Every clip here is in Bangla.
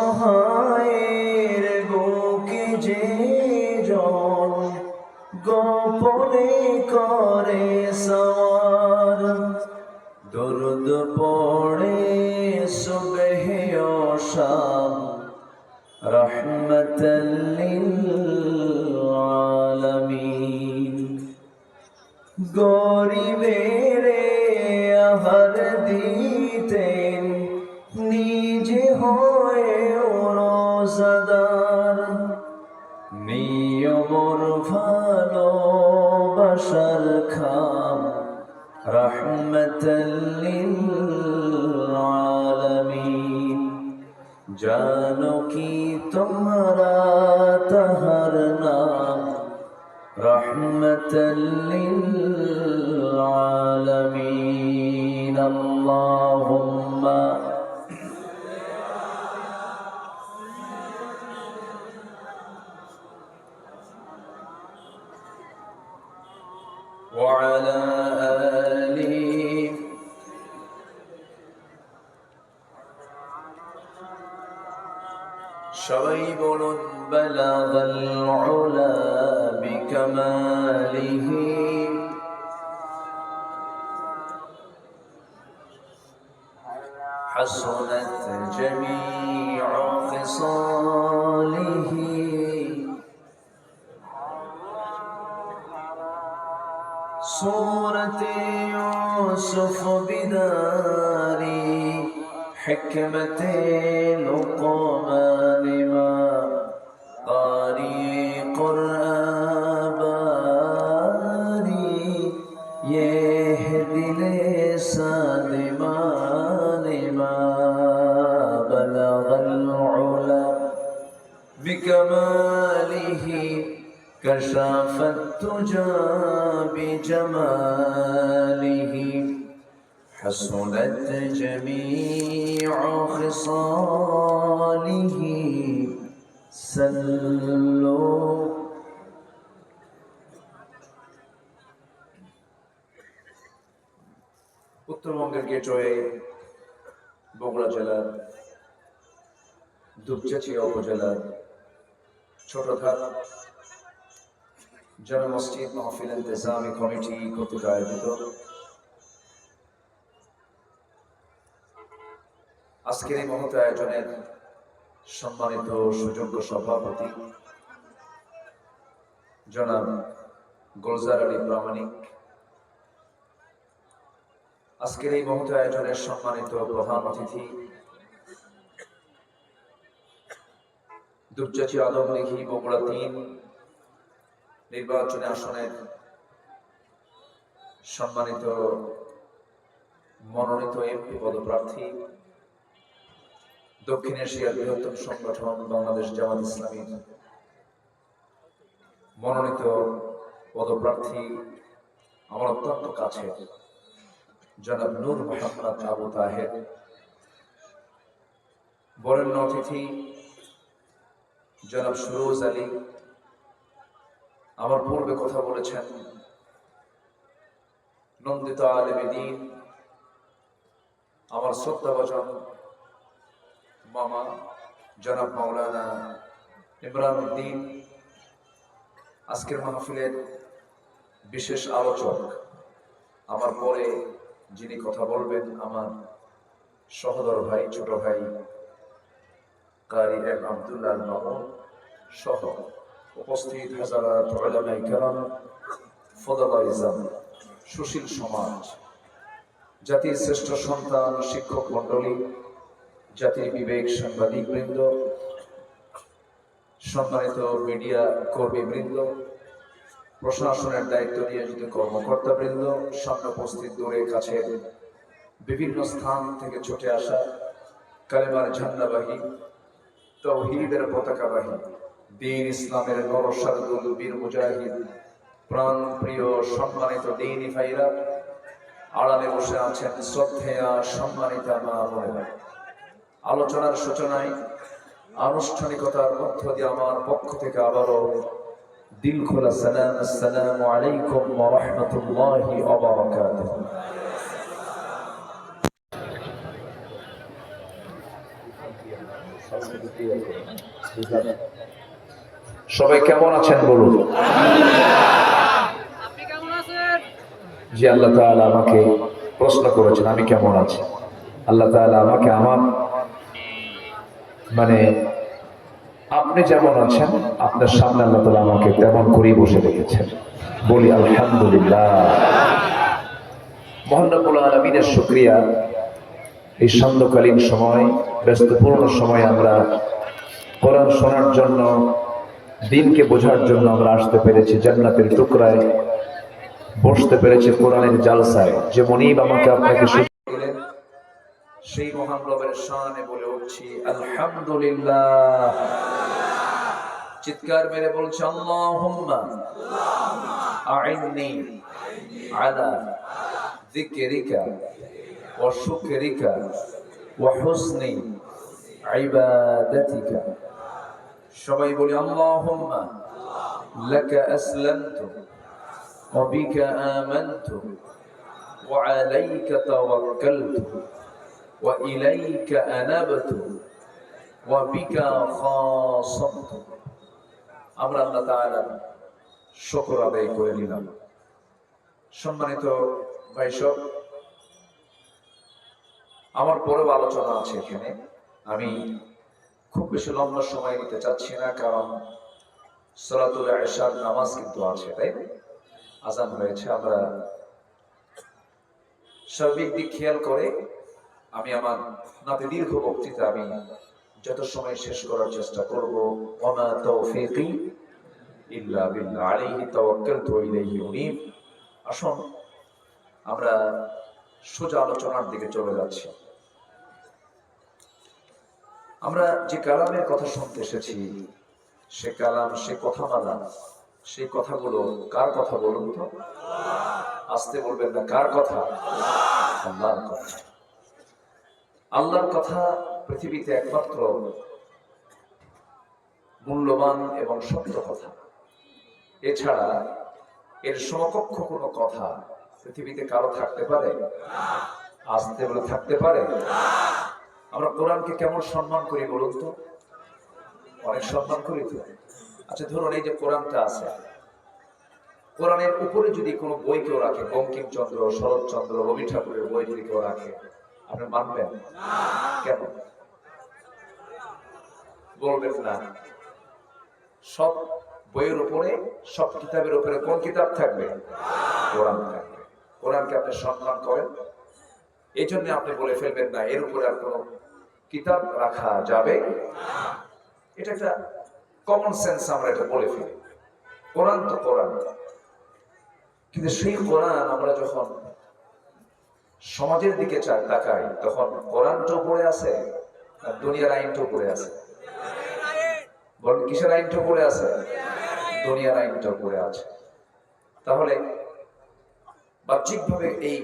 অসহায়ের বুকে যে জন গোপনে করে সওয়ার, দরুদ পড়ে সুবহ ও শাম রহমতাল লিল আলামিন। গরিবের আহার দিতেন নিজে হয়ে রোজাদার, নিয়মর ভালোবাসার খাম রহমতাল লিল আলামিন। জানো কি তোমরা তাহার নাম রহমতাল লিল আলামিন। আল্লাহুম্মা ওয়া আলা আলিহি। সবাই বলুন বালাগাল উলা বিকামালিহি, হাসনাত জামিউ খিসালিহি। সূরতে ইউসুফ বিদারি হিকমতে লুকমান মা قارئ قرآن باری يهدي لسان ما بلغ العلا بكماله كشف الدجى بجماله حسنت جميع خصاله সাল্লু। উত্তরবঙ্গের গেটওয়ে বগুড়া জেলার দুপচাচিয়া উপজেলার ছোটঘাট জামে মসজিদ মাহফিল ইন্তেজামি কমিটি কর্তৃক আয়োজিত আজকের এই মহৎ আয়োজনের সম্মানিত সুযোগ্য সভাপতি জনাব গুলজার আলী প্রামাণিক, আজকের এই মহৎ আয়োজনের সম্মানিত প্রধান অতিথি দুপচাচিয়া আদমদীঘি বগুড়া ৩ নির্বাচনী আসনের সম্মানিত মনোনীত এমপি পদপ্রার্থী, দক্ষিণ এশিয়ার বৃহত্তম সংগঠন বাংলাদেশ জামাত ইসলামীর মনোনীত পদপ্রার্থী, আমার অত্যন্ত কাছে জনাব নূর মোহাম্মদ আবু তাহের, বরেণ্য অতিথি জনাব সুরোজ আলী, আমার পূর্বে কথা বলেছেন নন্দিত আলেমে দ্বীন, আমার শ্রদ্ধাভাজন মামা জনাব মাওলানা ইমরান উদ্দিন, আজকের মাহফিলের বিশেষ আলোচক, আমার পরে যিনি কথা বলবেন আমার সহোদর ভাই, ছোট ভাই কারি এম আব্দুল্লাহ মামুন সহ উপস্থিত হাজারাত উলামায়ে কেরাম, ফদলা ইজাম, সুশীল সমাজ, জাতির শ্রেষ্ঠ সন্তান, শিক্ষক মন্ডলী, জাতির বিবেক সাংবাদিক বৃন্দ, সম্মানিত মিডিয়া কর্মী বৃন্দ, প্রশাসনের দায়িত্ব নিয়োজিত কর্মকর্তা বৃন্দ, সামনে উপস্থিত দূরে কাছে বিভিন্ন স্থান থেকে ছুটে আসা কালেমার ঝান্ডাবাহী, তাওহীদের পতাকাবাহী, দ্বীন ইসলামের নরসারদুল বীর মুজাহিদ, প্রাণ প্রিয় সম্মানিত দ্বীনী ভাইরা, আড়ালে বসে আছেন শ্রদ্ধেয়া সম্মানিতা মা বোনেরা। আলোচনার সূচনায় আনুষ্ঠানিকতার মধ্য দিয়ে আমার পক্ষ থেকে আবারও দিল খোলা সালাম, আসসালামু আলাইকুম ওয়া রাহমাতুল্লাহি ওয়া বারাকাতুহু। সবাই কেমন আছেন বলুন। জি, আল্লাহ তাআলা আমাকে প্রশ্ন করেছেন আমি কেমন আছি। আল্লাহ তাআলা আমাকে আমার মানে আপনি যেমন আছেন আপনার সামনে আল্লাহ তাআলা আমাকে তেমন করেই বসে রেখেছেন। বলি আলহামদুলিল্লাহ। মহান রব্বুল আলামিনের শুকরিয়া। এই সান্ধ্যকালীন সময়, ব্যস্তপূর্ণ সময় আমরা কোরআন শোনার জন্য, দিনকে বোঝার জন্য আমরা আসতে পেরেছি। জান্নাতের টুকরায় বসতে পেরেছি, কোরআনের জালসায়। যে মনিব আমাকে আপনাকে দিলেন, সেই মহান রবের শানে বলে উঠছি আলহামদুলিল্লাহ। চিৎকার মেরে বলছি আল্লাহুম্মা আইন্নি আলা যিকরিকা ওয়া শুকরিকা ওয়া হুসনি ইবাদাতিকা। সবাই বলি আল্লাহুম্মা লাকা আসলামতু ওয়া বিকা আমানতু ওয়া আলাইকা তাওয়াক্কালতু ওয়া ইলাইকা আনাবতু ওয়া বিকা খাসামতু। আমরা আল্লাহ তাআলার শুকর আদায় করে নিলাম। সম্মানিত ভাই সব, আমার পরেও আলোচনা আছে এখানে। আমি খুব বেশি লম্বা সময় নিতে চাচ্ছি না, কারণ সালাতুল ইশার নামাজ কিন্তু আছে, তাই আজান হয়েছে। আমরা সার্বিক দিক খেয়াল করে আমি আমার নাতে দীর্ঘ বক্তৃতা আমি যত সময় শেষ করার চেষ্টা করব। ওয়া মা তাওফীকি ইল্লা বিল্লাহ, আলাইহি তাওয়াক্কালতু ওয়া ইলাইহি উনীব। আসুন আমরা সোজা আলোচনার দিকে চলে যাচ্ছি। আমরা যে কালামের কথা শুনতে এসেছি, সে কালাম, সে কথামালা, সেই কথাগুলো কার কথা বলুন তো? আসতে বলবেন না, কার কথা? আল্লাহর কথা। আল্লাহর কথা পৃথিবীতে একমাত্র মূল্যবান এবং সত্য কথা। এছাড়া এর সমকক্ষ কোনো কথা পৃথিবীতে কারো থাকতে পারে? আসতে বলে থাকতে পারে? আমরা কোরআনকে কেমন সম্মান করি বলুন তো? অনেক সম্মান করি তো। আচ্ছা ধরুন এই যে কোরআনটা আছে, কোরআনের উপরে যদি কোনো বই কেউ রাখে, বঙ্কিমচন্দ্র, শরৎচন্দ্র, রবি ঠাকুরের বই যদি কেউ রাখে, আপনি মানবেন? কেন বলবেন না? সব বইয়ের উপরে, সব কিতাবের উপরে কোন কিতাব থাকবে? কোরআন থাকবে। কোরআনকে আপনি সম্মান করেন, এই জন্য আপনি বলে ফেলবেন না এর উপরে আর কোন কিতাব রাখা যাবে। এটা একটা কমন সেন্স, আমরা এটা বলে ফেলি। কোরআন তো কোরআন, কিন্তু সেই কোরআন আমরা যখন সমাজের দিকে তাকাই, তখন কোরআনটা উপরে আছে আর দুনিয়ার আইনটা উপরে আছে। বলেন কিসের আইনটা উপরে আছে? দুনিয়ার আইনটা উপরে আছে। তাহলে বাহ্যিকভাবে এই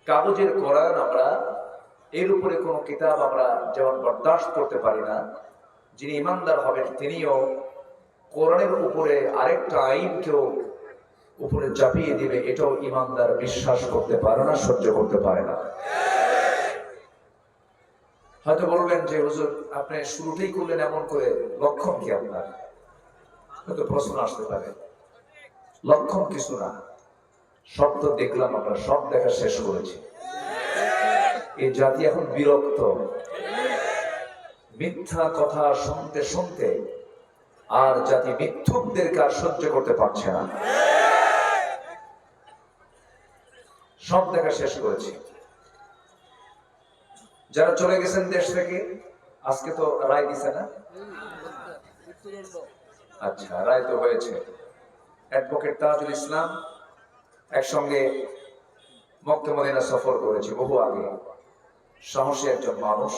কাগজের কোরআন, আমরা এর উপরে কোনো কিতাব আমরা যেমন বরদাস্ত করতে পারি না, যিনি ইমানদার হবেন তিনিও কোরআনের উপরে আরেকটা আইনকেও উপরে চাপিয়ে দিবে, এটাও ইমানদার বিশ্বাস করতে পারে না, সহ্য করতে পারে না। হয়তো বলবেন যে হুজুর আপনি শুরুতেই করলেন এমন করে, লক্ষণ কি আপনার? হয়তো প্রশ্ন আসতে পারে। লক্ষণ কিছু না, সব তো দেখলাম, আমরা সব দেখা শেষ করেছি। এই জাতি এখন বিরক্ত, মিথ্যা কথা শুনতে শুনতে আর জাতি মিথ্যুকদেরকে আর সহ্য করতে পারছে না। সব দেখা শেষ করেছি। যারা চলে গেছেন দেশ থেকে, আজকে তো রায় দিছে না? আচ্ছা, রায় তো হয়েছে। অ্যাডভোকেট তাজুল ইসলাম একসঙ্গে মক্কা মদিনা সফর করেছে বহু আগে। সাহসী একজন মানুষ,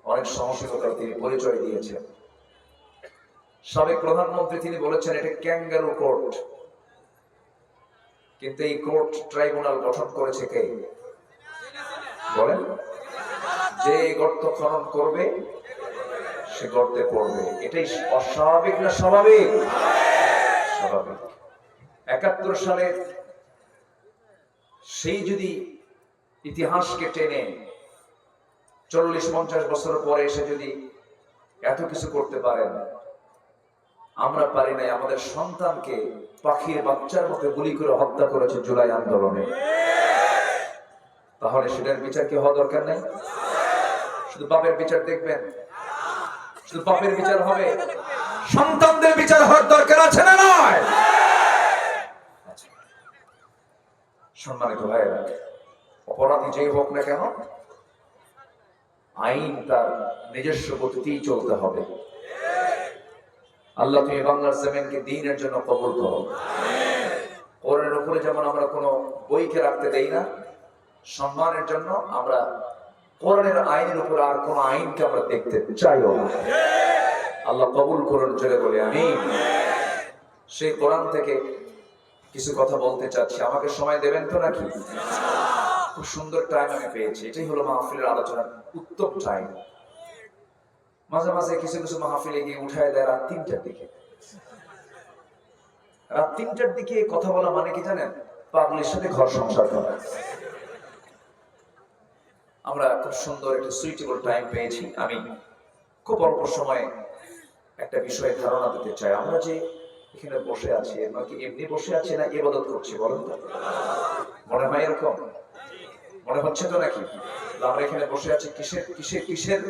অনেক সাহসিকতার তিনি পরিচয় দিয়েছেন। সাবেক প্রধানমন্ত্রী তিনি বলেছেন এটা ক্যাঙ্গারু কোর্ট, কিন্তু এই কোর্ট ট্রাইব্যুনাল গঠন করেছে কে? বলেন। যে গর্ত খনন করবে সে গর্তে পড়বে। এটাই অস্বাভাবিক না স্বাভাবিক? স্বাভাবিক। ৭১ সালে সেই যদি ইতিহাসকে টেনে ৪০-৫০ বছর পরে এসে যদি এত কিছু করতে পারেন, আমরা পারি নাই। আমাদের সন্তানকে পাখির বাচ্চার মতো গুলি করে হত্যা করেছে জুলাই আন্দোলনে। তাহলে সেটার বিচার কি হওয়া দরকার নাই? শুধু বাপের বিচার দেখবেন? শুধু বাপের বিচার হবে? সন্তানদের বিচার হওয়ার দরকার আছে না নয়? সম্মানিত ভাইয়েরা, অপরাধী যেই হোক না কেন, আইন তার নিজস্ব গতিতেই চলতে হবে। আল্লাহ তুমি বাংলার জমিনকে দ্বীনের জন্য কবুল করো। কোরআনের উপরে যেমন আমরা কোনো বইকে রাখতে দেই না, সম্মানের জন্য আমরা কোরআনের আইনের উপর আর কোন আইনকে আমরা দেখতে চাইও না। আল্লাহ কবুল করুন, জোরে বলি আমিন। সেই কোরআন থেকে কিছু কথা বলতে চাচ্ছি, আমাকে সময় দেবেন তো নাকি? খুব সুন্দর টাইম আমি পেয়েছি, এটাই হলো মাহফিলের আলোচনার উত্তম টাইম। মাঝে মাঝে কিছু কিছু মাহফিলে গিয়ে উঠায় দেয় রাত 3টার দিকে। রাত 3টার দিকে কথা বলা মানে কি জানেন? পাগলের সাথে ঘর সংসার করা। আমরা খুব সুন্দর একটা সুইটেবল টাইম পেয়েছি। আমি খুব অল্প সময়ে একটা বিষয়ে ধারণা দিতে চাই। আমরা যে এখানে বসে আছি, আমরা কি এমনি বসে আছি না ইবাদত করছি বলেন তো? মনে হয় এরকম? মনে হচ্ছে তো নাকি? আমরা এখানে বসে আছি কিসের কিসের কিসের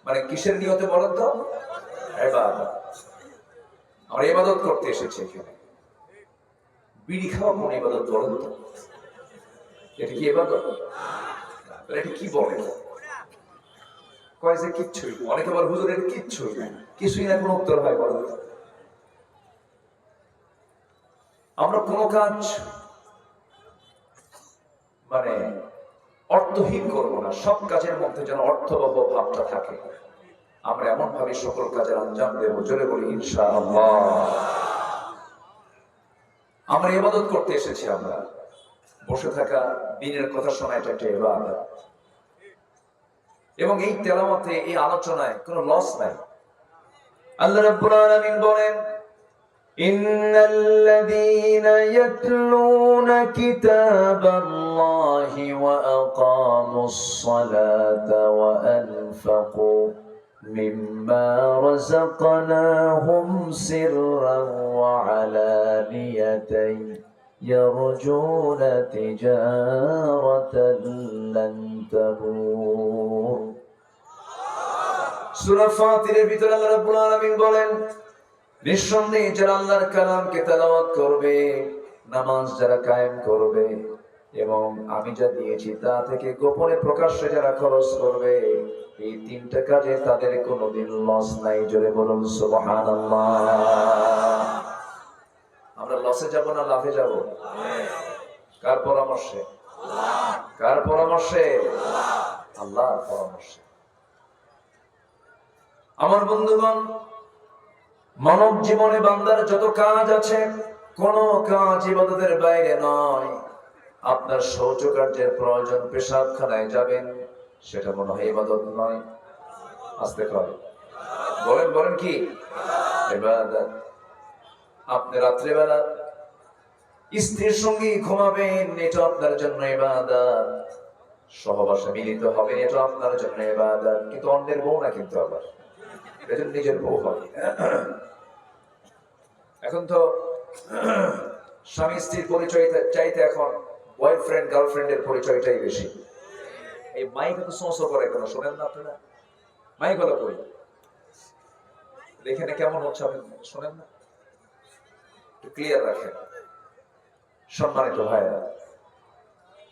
মানে কিসের নিয়তে বলেন তো? ইবাদত। আমরা ইবাদত করতে এসেছি এখানে। বিড়ি খাওয়া কোন ইবাদত বলেন তো? এটা কি ইবাদত? এটা কি বলে? কয় যে কিচ্ছুই। অনেকে বলে হুজুর এটা কিচ্ছুই না, কিছুই না, কোন উত্তর হয় বলেন? আমরা কোন কাজ মানে অর্থহীন করব না, সব কাজের মধ্যে যেন অর্থবহ ভাবটা থাকে। আমরা এমন ভাবে সকল কাজের আঞ্জাম দেব, জোরে বলি ইনশাআল্লাহ। আমরা ইবাদত করতে এসেছি। আমরা বসে থাকা, দিনের কথা শোনা, এটা একটা ইবাদত। এবং এই তেলাওয়াতে, এই আলোচনায় কোনো লস নাই। আল্লাহ রাব্বুল আলামিন বলেন, ইন্নাল্লাযীনা ইয়াতলুনা কিতাবাল্লাহি ওয়া আকামুস সালাতা ওয়া আনফাকু মিম্মা রাযাকনাহুম সিররান ওয়া আলানিয়াতান ইয়ারজুনা তিজারাতান লান তাবুর। সূরা ফাতিরের ভিতরে আল্লাহ রাব্বুল আলামিন বলেন, নিঃসন্দেহে যারা আল্লাহর কালামকে তেলাওয়াত করবে, নামাজ যারা কায়েম করবে, এবং আমি যা দিয়েছি তা থেকে গোপনে প্রকাশ্যে যারা খরচ করবে, এই 3টা কাজে তাদের কোনোদিন লস নাই। জোরে বলুন সুবহানাল্লাহ। আমরা লসে যাব না লাভে যাব? কার পরামর্শে? কার পরামর্শে? আল্লাহর পরামর্শে। আমার বন্ধুগণ, মানব জীবনে বান্দার যত কাজ আছে, কোন কাজ ইবাদতের বাইরে নয়। আপনার শৌচকার্যের প্রয়োজন, পেশাবখানায় যাবেন, সেটা মনে হয় ইবাদত নয়? আস্তে করে বলেন, বলেন কি ইবাদত? আপনি রাত্রিবেলা স্ত্রীর সঙ্গে ঘুমাবেন, এটা আপনার জন্য ইবাদত। সহবাসে মিলিত হবেন, এটা আপনার জন্য ইবাদত। কিন্তু অন্যের বউ না, কিন্তু আবার এটা নিজের বউ হয়। এখন তো স্বামী স্ত্রীর পরিচয় চাইতে এখন বয়ফ্রেন্ড গার্লফ্রেন্ডের পরিচয়টাই বেশি। এই মাইক তো সমস্যা করে কেন শোনেন না আপনারা? মাইক হলো কই? এখানে কেমন হচ্ছে আপনি শোনেন না? একটু ক্লিয়ার রাখেন সম্মানিত ভাইরা।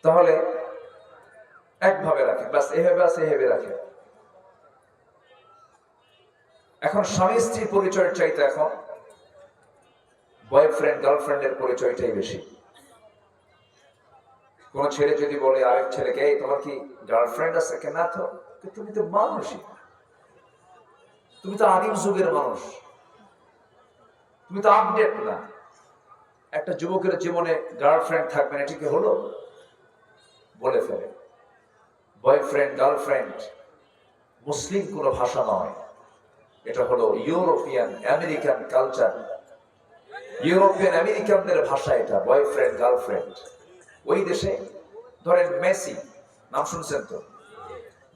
তাহলে একভাবে রাখেন, বাস এভাবে আছে, এভাবে রাখেন। এখন স্বামী স্ত্রীর পরিচয় চাইতে এখন বয়ফ্রেন্ড গার্লফ্রেন্ডের পরিচয়টাই বেশি। কোন ছেলে যদি বলে আরেক ছেলেকে, এই তোমার কি গার্লফ্রেন্ড আছে? কেন? তো তুমি তো মানুষই, তুমি তো আদিম যুগের মানুষ, তুমি তো আপডেট না। একটা যুবকের জীবনে গার্লফ্রেন্ড থাকবে না, ঠিক হলো? বলে ফেলে। বয়ফ্রেন্ড গার্লফ্রেন্ড মুসলিম কোনো ভাষা নয়, এটা হলো ইউরোপিয়ান আমেরিকান কালচার, ইউরোপিয়ান আমেরিকানদের ভাষা এটা, বয়ফ্রেন্ড গার্লফ্রেন্ড। ওই দেশে ধরেন মেসি, নাম শুনছেন তো?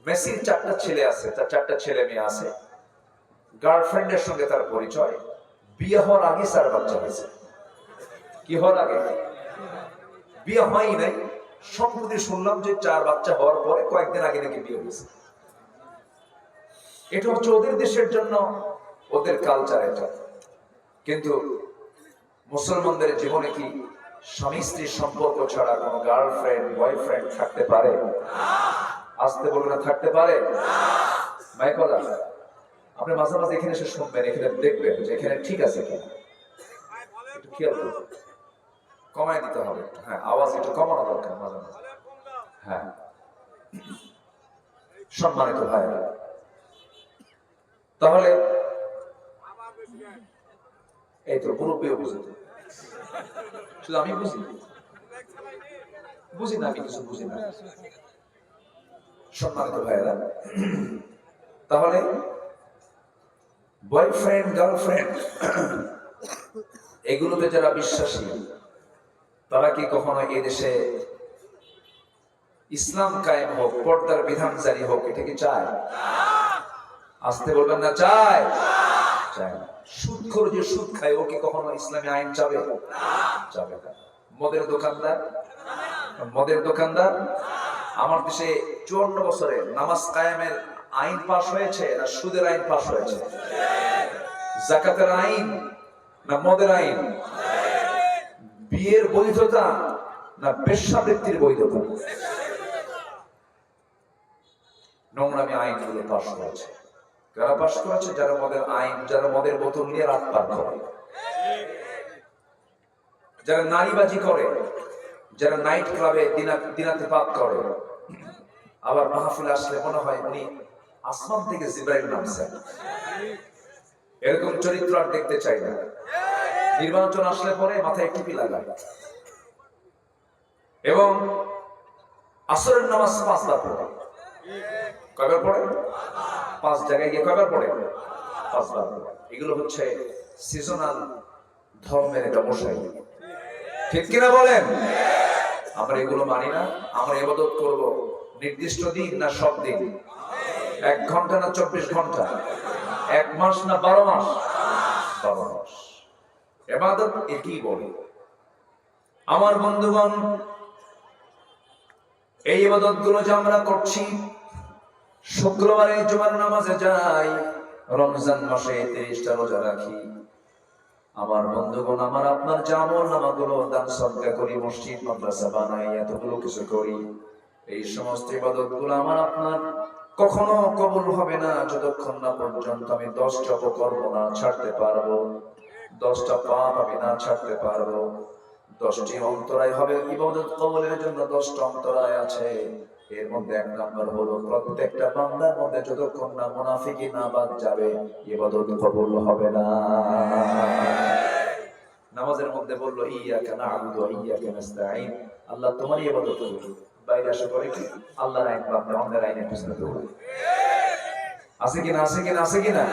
মেসির 4টা ছেলে আছে, তার 4টা ছেলে মেয়ে আছে। গার্লফ্রেন্ডের সঙ্গে তার পরিচয়, বিয়ে হওয়ার আগে 4 বাচ্চা হয়েছে। কি হওয়ার আগে? বিয়ে হয়ই নাই, সম্প্রতি শুনলাম যে 4 বাচ্চা হওয়ার পরে কয়েকদিন আগে নাকি বিয়ে হয়েছে। এটা হচ্ছে ওদের দেশের জন্য, ওদের কালচার এটা। কিন্তু মুসলমানদের জীবনে কি স্বামী স্ত্রীর সম্পর্ক ছাড়া কোনো গার্লফ্রেন্ড বয়ফ্রেন্ড থাকতে পারে? আসতে বলবে না, থাকতে পারে? ভাই কথা, আপনি মাঝে মাঝে এখানে এসে শুনবেন, এখানে দেখবেন যে এখানে ঠিক আছে কিনা, একটু খেয়াল করবেন। কমায় দিতে হবে, হ্যাঁ, আওয়াজ একটু কমানো দরকার মাঝে মাঝে। হ্যাঁ, সম্মানিত ভাইরা, তাহলে এই তো মুরব্বীও বুঝে, শুধু আমি বুঝি না, আমি কিছু বুঝি না। সম্মানিত ভাইরা, তাহলে বয়ফ্রেন্ড গার্লফ্রেন্ড এগুলোতে যারা বিশ্বাসী, তারা কি কখনো এই দেশে ইসলাম কায়েম হোক, পর্দার বিধান জারি হোক, এটা কি চায়? আসতে বলবেন না, চায়? চায় না। সুদখোর যে সুদ খায়, ও কি কখনো ইসলামী আইন চাবে? চাবে না। মদের দোকানদার আমার দেশে 54 বছরে নামাজ কায়েমের আইন পাস হয়েছে না সুদের আইন পাস হয়েছে? যাকাতের আইন না মদের আইন? বিয়ের বৈধতা না বেশ্যাবৃত্তির বৈধতা? নোংরামি আইনগুলো পাস করেছে। কারা পাস করেছে? যারা মদের আইন, যারা মদের বোতল নিয়ে রাত পার করে, যারা নারীবাজি করে, যারা নাইট ক্লাবে দিনাতে পাপ করে। আবার মাহফিল আসলে মনে হয় উনি আসমান থেকে জিবরাইল নামছেন। এরকম চরিত্র আর দেখতে চাই না। নির্বাচন আসলে পরে মাথায় টুপি লাগায় এবং আসরের নামাজ 5 বার পড়ে। কয়বার পড়ে? 5 জায়গায় গিয়ে কয়বার পড়ে? 5 বার পড়ে। এগুলো হচ্ছে সিজনাল ধর্মের একটা মশাই। ঠিক কিনা বলেন? আমরা এগুলো মানি না। আমরা ইবাদত করব নির্দিষ্ট দিন না সব দিন? 1 ঘন্টা না 24 ঘন্টা? 1 মাস না 12 মাস? 12 মাস। ইবাদত একই বলে। আমার বন্ধুগণ, এই ইবাদত গুলো যে আমরা করছি, শুক্রবারে জুমার নামাজে যাই, রমজান মাসে 30টা রোজা রাখি, আমার বন্ধুগণ, আমার আপনার যে আমল নামাগুলো দান সদকা করি, মসজিদ মাদ্রাসা বানাই, এতগুলো কিছু করি, এই সমস্ত ইবাদতগুলো আমার আপনার কখনো কবুল হবে না যতক্ষণ না পর্যন্ত আমি 10টা অপকর্ম না ছাড়তে পারবো, 10টা পাপ আমি না ছাড়তে পারবো। 10টি অন্তরায় হবে ইবাদত কবুলের জন্য। 10টা অন্তরায় আছে। এর মধ্যে 1 নাম্বার হলো প্রত্যেকটা বান্দার মধ্যে যতক্ষণ না মুনাফিকি না বাদ যাবে, ইবাদত কবুল হবে না। নামাজের মধ্যে বললো ইয়াকা না'বুদু ওয়া ইয়াকা নাস্তাঈন, আল্লাহ তোমারই ইবাদত করি। বাইরে আসে করে কি আল্লাহর আইন বাদ দিয়ে অন্যের আইনে পিছনে দৌড়ায়। আছে কিনা? আছে কিনা? আছে কিনা?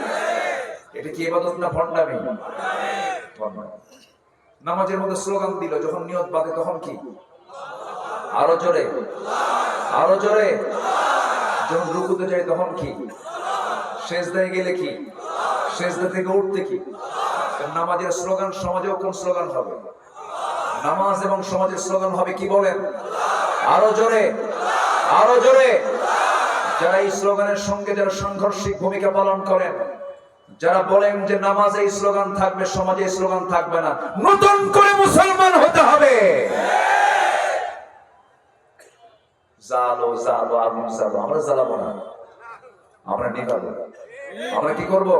এটা কি ইবাদত না ভণ্ডামি? নামাজের মধ্যে স্লোগান দিল, যখন নিয়ত বাঁধে তখন কি? আরো জোরে, আরো জোরে। যখন রুকুতে যায় তখন কি? সেজদায় গেলে কি? সেজদা থেকে উঠতে কি? নামাজের স্লোগান সমাজেও কোন স্লোগান হবে? নামাজ এবং সমাজের স্লোগান হবে কি বলেন? আরো জোরে, আরো জোরে। যারা এই স্লোগানের সঙ্গে যারা সাংঘর্ষিক ভূমিকা পালন করেন, যারা বলেন যে নামাজে এই স্লোগান থাকবে, সমাজে এই স্লোগান থাকবে না, নতুন করে মুসলমান হতে হবে। জালো জালো আগুন জালো, আমরা জ্বালাবো না, আমরা নিভাবো। আমরা কি করবো?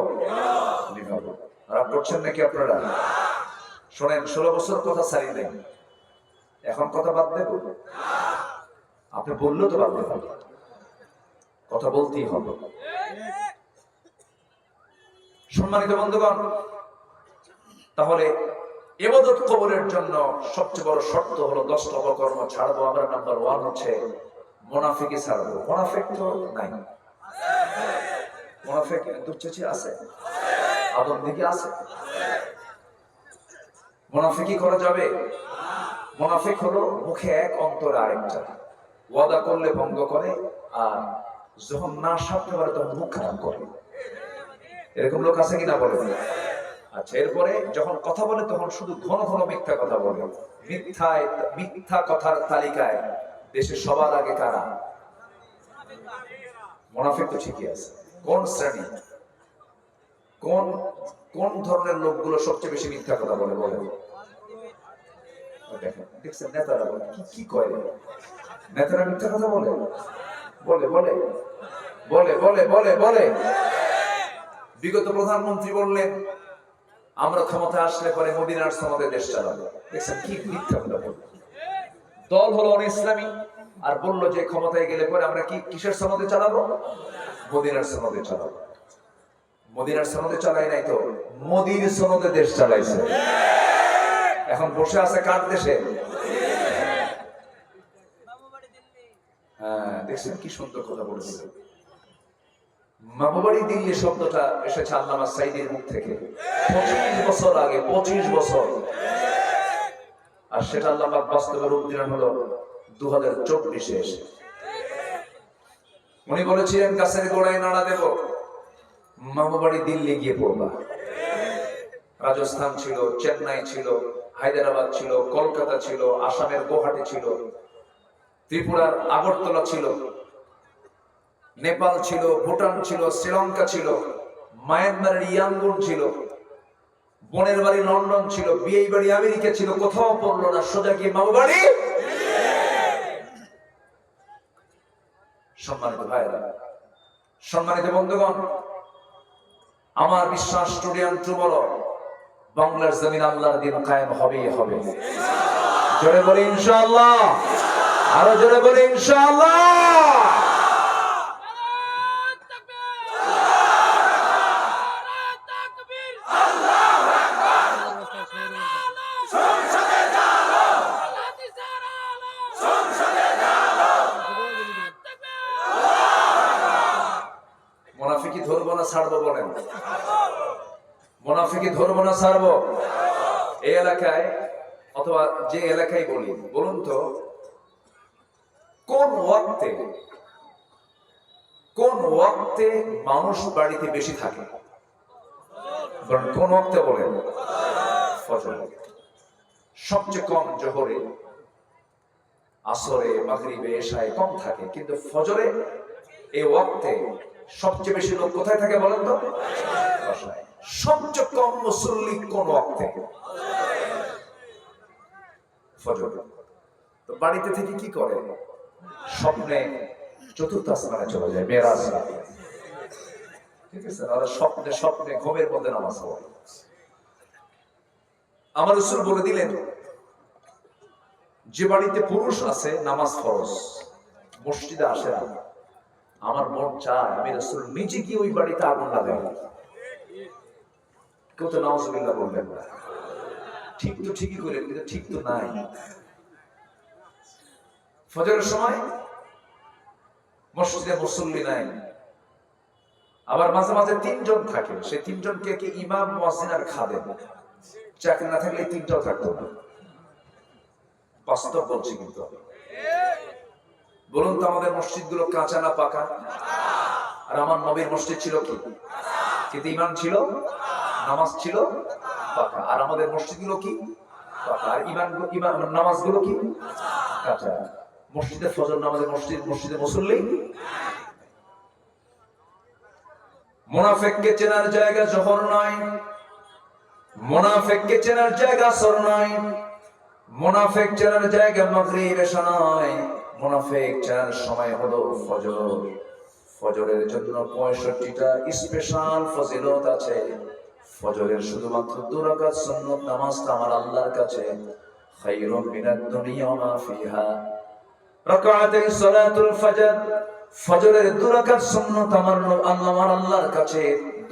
নিভাবো। রাগ করছেন নাকি আপনারা? শোনেন, 16 বছর কথা ছাড়ি নেই, এখন কথা বাদ দেব? আপনি বললেও তো বাদ দেব, কথা বলতেই হবে। সম্মানিত বন্ধুগণ, তাহলে ইবাদত কবুলের জন্য সবচেয়ে বড় শর্ত হলো 10টা অপকর্ম ছাড়বো। আমরা নাম্বার 1 হচ্ছে মুনাফিকি ছাড়বো। মুনাফিক তো নাই, মুনাফিক দুশ্চেচি আছে, আদম দিকে আছে। মুনাফিকি করা যাবে? মুনাফিক হলো মুখে এক অন্তরে আরেকটা, ওয়াদা করলে ভঙ্গ করে আর যখন না সারতে পারে তখন মুখ খারাপ করে। এরকম লোক আছে কিনা বলে? আচ্ছা, এরপরে যখন কথা বলে তখন শুধু ঘন ঘন মিথ্যা কথা বলে। মিথ্যা কথার তালিকায় দেশে সবার আগে কারা? মুনাফিক তো ঠিকই আছে। কোন শ্রেণী, কোন কোন ধরনের লোকগুলো সবচেয়ে বেশি মিথ্যা কথা বলে? বলে দেখছেন নেতারা কি কয়? নেতারা মিথ্যা কথা বলে বলে বলে বলে বলে বলে বলে বিগত প্রধানমন্ত্রী বললেন আমরা ক্ষমতা আসলে পরে মদিনার সনদে দেশ চালাবো। দেখছেন কি মিথ্যা কথা বলে। দল হলো ইসলামী, আর বললো যে ক্ষমতায় গেলে পরে আমরা কিসের সনদে চালাবো? মদিনার সনদে চালাবো। মদিনার সনদে চালাই নাই তো, মোদির সনদে দেশ চালাইছে। এখন বসে আছে কার দেশে? হ্যাঁ, দেখছেন কি সুন্দর কথা বলেছিল। মামাবাড়ি দিল্লি শব্দটা এসেছে আল্লামা সাঈদীর মুখ থেকে 25 বছর আগে, 25 বছর। আর সেটা আল্লাহ পাক বাস্তবে রূপ দিলেন হলো 2024 এসে। উনি বলেছিলেন গাছের গোড়ায় নাড়া দেব, মামাবাড়ি দিল্লি গিয়ে পড়বা। রাজস্থান ছিল, চেন্নাই ছিল, হায়দ্রাবাদ ছিল, কলকাতা ছিল, আসামের গুয়াহাটি ছিল, ত্রিপুরার আগরতলা ছিল, নেপাল ছিল, ভুটান ছিল, শ্রীলঙ্কা ছিল, মায়ানমারের ইয়াঙ্গুন ছিল, বোনের বাড়ি লন্ডন ছিল, বিয়ে বাড়ি আমেরিকা ছিল, কোথাও পড়লো না, সোজা গিয়ে মামা বাড়ি। সম্মানিত ভাইরা, সম্মানিত বন্ধুগণ, আমার বিশ্বাস স্টুডেন্ট বলো বাংলার জমিন আল্লাহর দিন কায়েম হবেই হবে। জোরে বলে ইনশাআল্লাহ, আরো জোরে বলে ইনশাআল্লাহ। মুনাফিকি ধরবো না ছাড়বো বলেন? মুনাফিকি ধরবো না ছাড়বো? এই এলাকায় অথবা যে এলাকায় বলি, বলুন তো কোন ওয়াক্তে মানুষ বাড়িতে বেশি থাকে? কোন ওয়াক্তে বলেন? ফজরে। সবচেয়ে কম জোহরে, আসরে, মাগরিবে, এশায় কম থাকে, কিন্তু ফজরে এই ওয়াক্তে সবচেয়ে বেশি লোক কোথায় থাকে বলেন তো? বাসায়। সবচেয়ে কম মুসল্লি কোন ওয়াক্তে? ফজর। তো বাড়িতে থেকে কি করে? স্বপ্নে চতুর্থ আসমানে চলে যায়, মেরাজ। ঠিক আছে, আর স্বপ্নে স্বপ্নে ঘুমের মধ্যে নামাজ পড়ে। আমার রাসূল বলে দিলেন যে বাড়িতে পুরুষ আছে নামাজ ফরজ, মসজিদে আসে না, আমার মন চায় আমি রাসূল নিজে গিয়ে ওই বাড়িতে আগুন লাগাই। কেউ তো নাউজুবিল্লাহ বলবেন না। ঠিক তো ঠিকই করে, কিন্তু ঠিক তো নাই। ফজরের সময় মসজিদে মুসল্লি নাই, আবার মাঝে মাঝে তিনজন থাকে, সেই তিনজনকে কি ইমাম, মুয়াজ্জিন আর খাদেম। চাকরি না থাকলে তিনটাও থাকতো না। বাস্তব বলছি কিন্তু। বলুন তো আমাদের মসজিদ গুলো কাঁচা না পাকা? আর আমার নবীর মসজিদ ছিল কি? কিন্তু ইমাম ছিল, নামাজ ছিল পাকা। আর আমাদের মসজিদ গুলো কি? পাকা। আর ইমাম নামাজ গুলো কি? কাঁচা। মসজিদে ফজর নামাজের মসজিদে মুসল্লি। মুনাফিককে চেনার জায়গা জোহর নয়, মুনাফিককে চেনার জায়গা আসর নয়, মুনাফিক চেনার জায়গা মাগরিব এশা নয়, মুনাফিক চেনার সময় হলো ফজর। ফজরের জন্য 65টা স্পেশাল ফজিলত আছে। ফজরের শুধুমাত্র 2 রাকাত সুন্নাত নামাজটা আমার আল্লাহর কাছে খায়রুম মিনাদ দুনিয়া ওয়া মা ফিহা। রাকাতাই সালাতুল ফজর, ফজরের 2 রাকাত সুন্নাত আমার আল্লাহর কাছে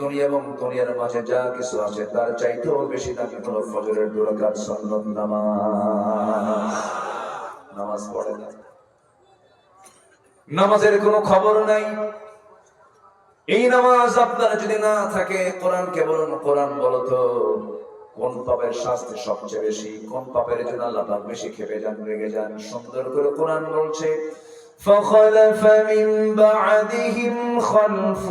দুনিয়া এবং দুনিয়ার মাঝে যা কিছু আছে তার চাইতেও বেশি দামি হলো ফজরের 2 রাকাত সুন্নাত নামাজ। নামাজ পড়ে না, নামাজের কোনো খবর নাই। এই নামাজ আপনার যদি না থাকে, কোরআনকে বলুন, কোরআন বলো তো কোন পাপের শাস্তি সবচেয়ে বেশি, কোন পাপের জন্য আল্লাহ পাক বেশি ক্ষেপে যান, রেগে যান? সুন্দর করে কোরআন বলছে فخلف من بعدهم خلف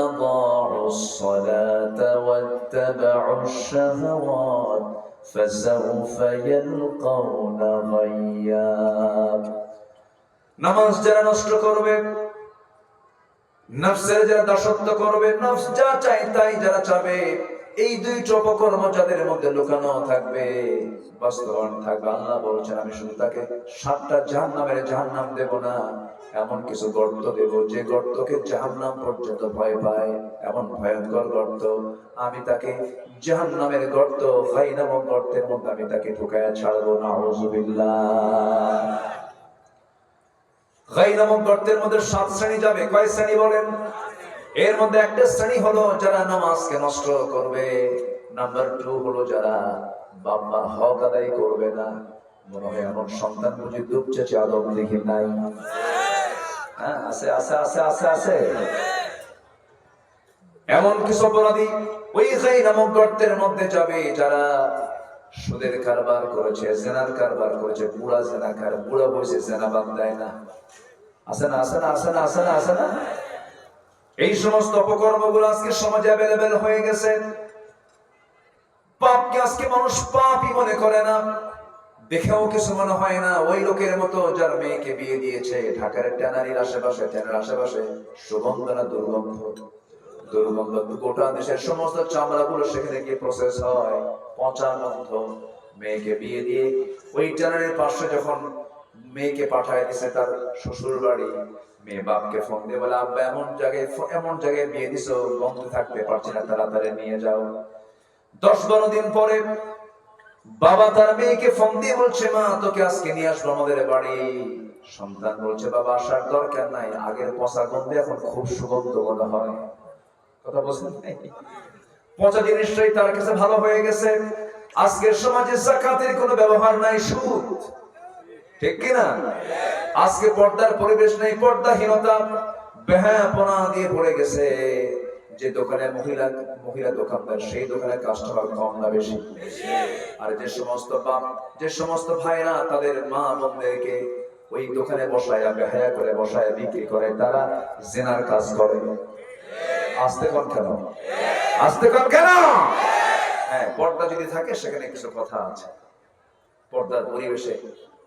أضاعوا الصلاة واتبعوا الشهوات فسوف يلقون غيا নামাজ যারা নষ্ট করবে, নফসের যারা দাসত্ব করবে, নফস যা চায় তাই যারা চাবে, এই দুইটা অপকর্ম যাদের মধ্যে লুকানো থাকবে, বাস্তবায়ন থাকবে, আল্লাহ বলছেন আমি শুধু তাকে 7টা জাহান্নামের জাহান্নাম দেব না, এমন কিছু গর্ত দেব যে গর্তকে জাহান্নাম পর্যন্ত ভয় পায়, এমন ভয়ঙ্কর গর্ত। আমি তাকে জাহান্নামের গর্ত, গাই নামক গর্তের মধ্যে আমি তাকে ঢুকায়া ছাড়বো। নাউযুবিল্লাহ। গাই নামক গর্তের মধ্যে 7 শ্রেণী যাবে। কয় শ্রেণী বলেন? এর মধ্যে একটা শ্রেণী হলো যারা নামাজকে নষ্ট করবে। নাম্বার 2 হলো যারা বাবার হক আদায় করবে না। মনে হয় এমন সন্তান বুঝি দুপচেছে আদম দেখি নাই? হ্যাঁ, আছে আছে আছে আছে আছে। এমন কিছু অপরাধী ওই গাই নামক গর্তের মধ্যে যাবে যারা সুদের কারবার করেছে, জেনার কারবার করেছে, বুড়া জেনাকার, বুড়া বসে জেনা বাদ দেয় না। আছে না আছে না আছে না আছে না আছে না? এই সমস্ত অপকর্মগুলো আজকে সমাজে অ্যাভেলেবেল হয়ে গেছে। পাপকে আজকে মানুষ পাপই মনে করে না, দেখেও কিছু মনে হয় না। ওই লোকের মতো যার মেয়েকে বিয়ে দিয়েছে ঢাকার ট্যানারির আশেপাশে, ট্যানার আশেপাশে সুগন্ধ না দুর্গন্ধ, দুর্গন্ধ গোটা দেশের সমস্ত চামড়াগুলো সেখানে গিয়ে প্রসেস হয়, পচা গন্ধ। মেয়েকে বিয়ে দিয়ে ওই ট্যানারির পাশে যখন মেয়েকে পাঠায় দিছে তার শ্বশুর বাড়ি, মেয়ে বাপকে ফোন দিয়ে বলে আব্বা এমন জায়গায় বিয়ে দিছো, গন্ধ থাকতে পারছি না, তাড়াতাড়ি নিয়ে যাও। 10-12 দিন পরে বাবা তার মেয়েকে ফোন দিয়ে বলছে মা তোকে আজকে নিয়ে আসবো আমাদের বাড়ি। সন্তান বলছে বাবা আসার দরকার নাই, আগের পচা গন্ধে এখন খুব সুগন্ধ মনে হয়। কথা বলছেন? পচা জিনিসটাই তার কাছে ভালো হয়ে গেছে। আজকের সমাজে যাকাতের কোনো ব্যবহার নাই, সুদ, ঠিক কিনা? আজকে পর্দার পরিবেশ নেই, পর্দাহীনতা, বেহায়াপনা দিয়ে পড়ে গেছে। যে দোকানে মহিলা দোকানদার, সেই দোকানে কাস্টমার কম না বেশি? আর যে সমস্ত ভাইরা তাদের মা বোনদেরকে ওই দোকানে বসায়া, বেহায়া করে বসায়া বিক্রি করে, তারা জিনার কাজ করে। আস্তে কর কেন? আস্তে কর কেন? হ্যাঁ, পর্দা যদি থাকে সেখানে কিছু কথা আছে। পর্দার পরিবেশে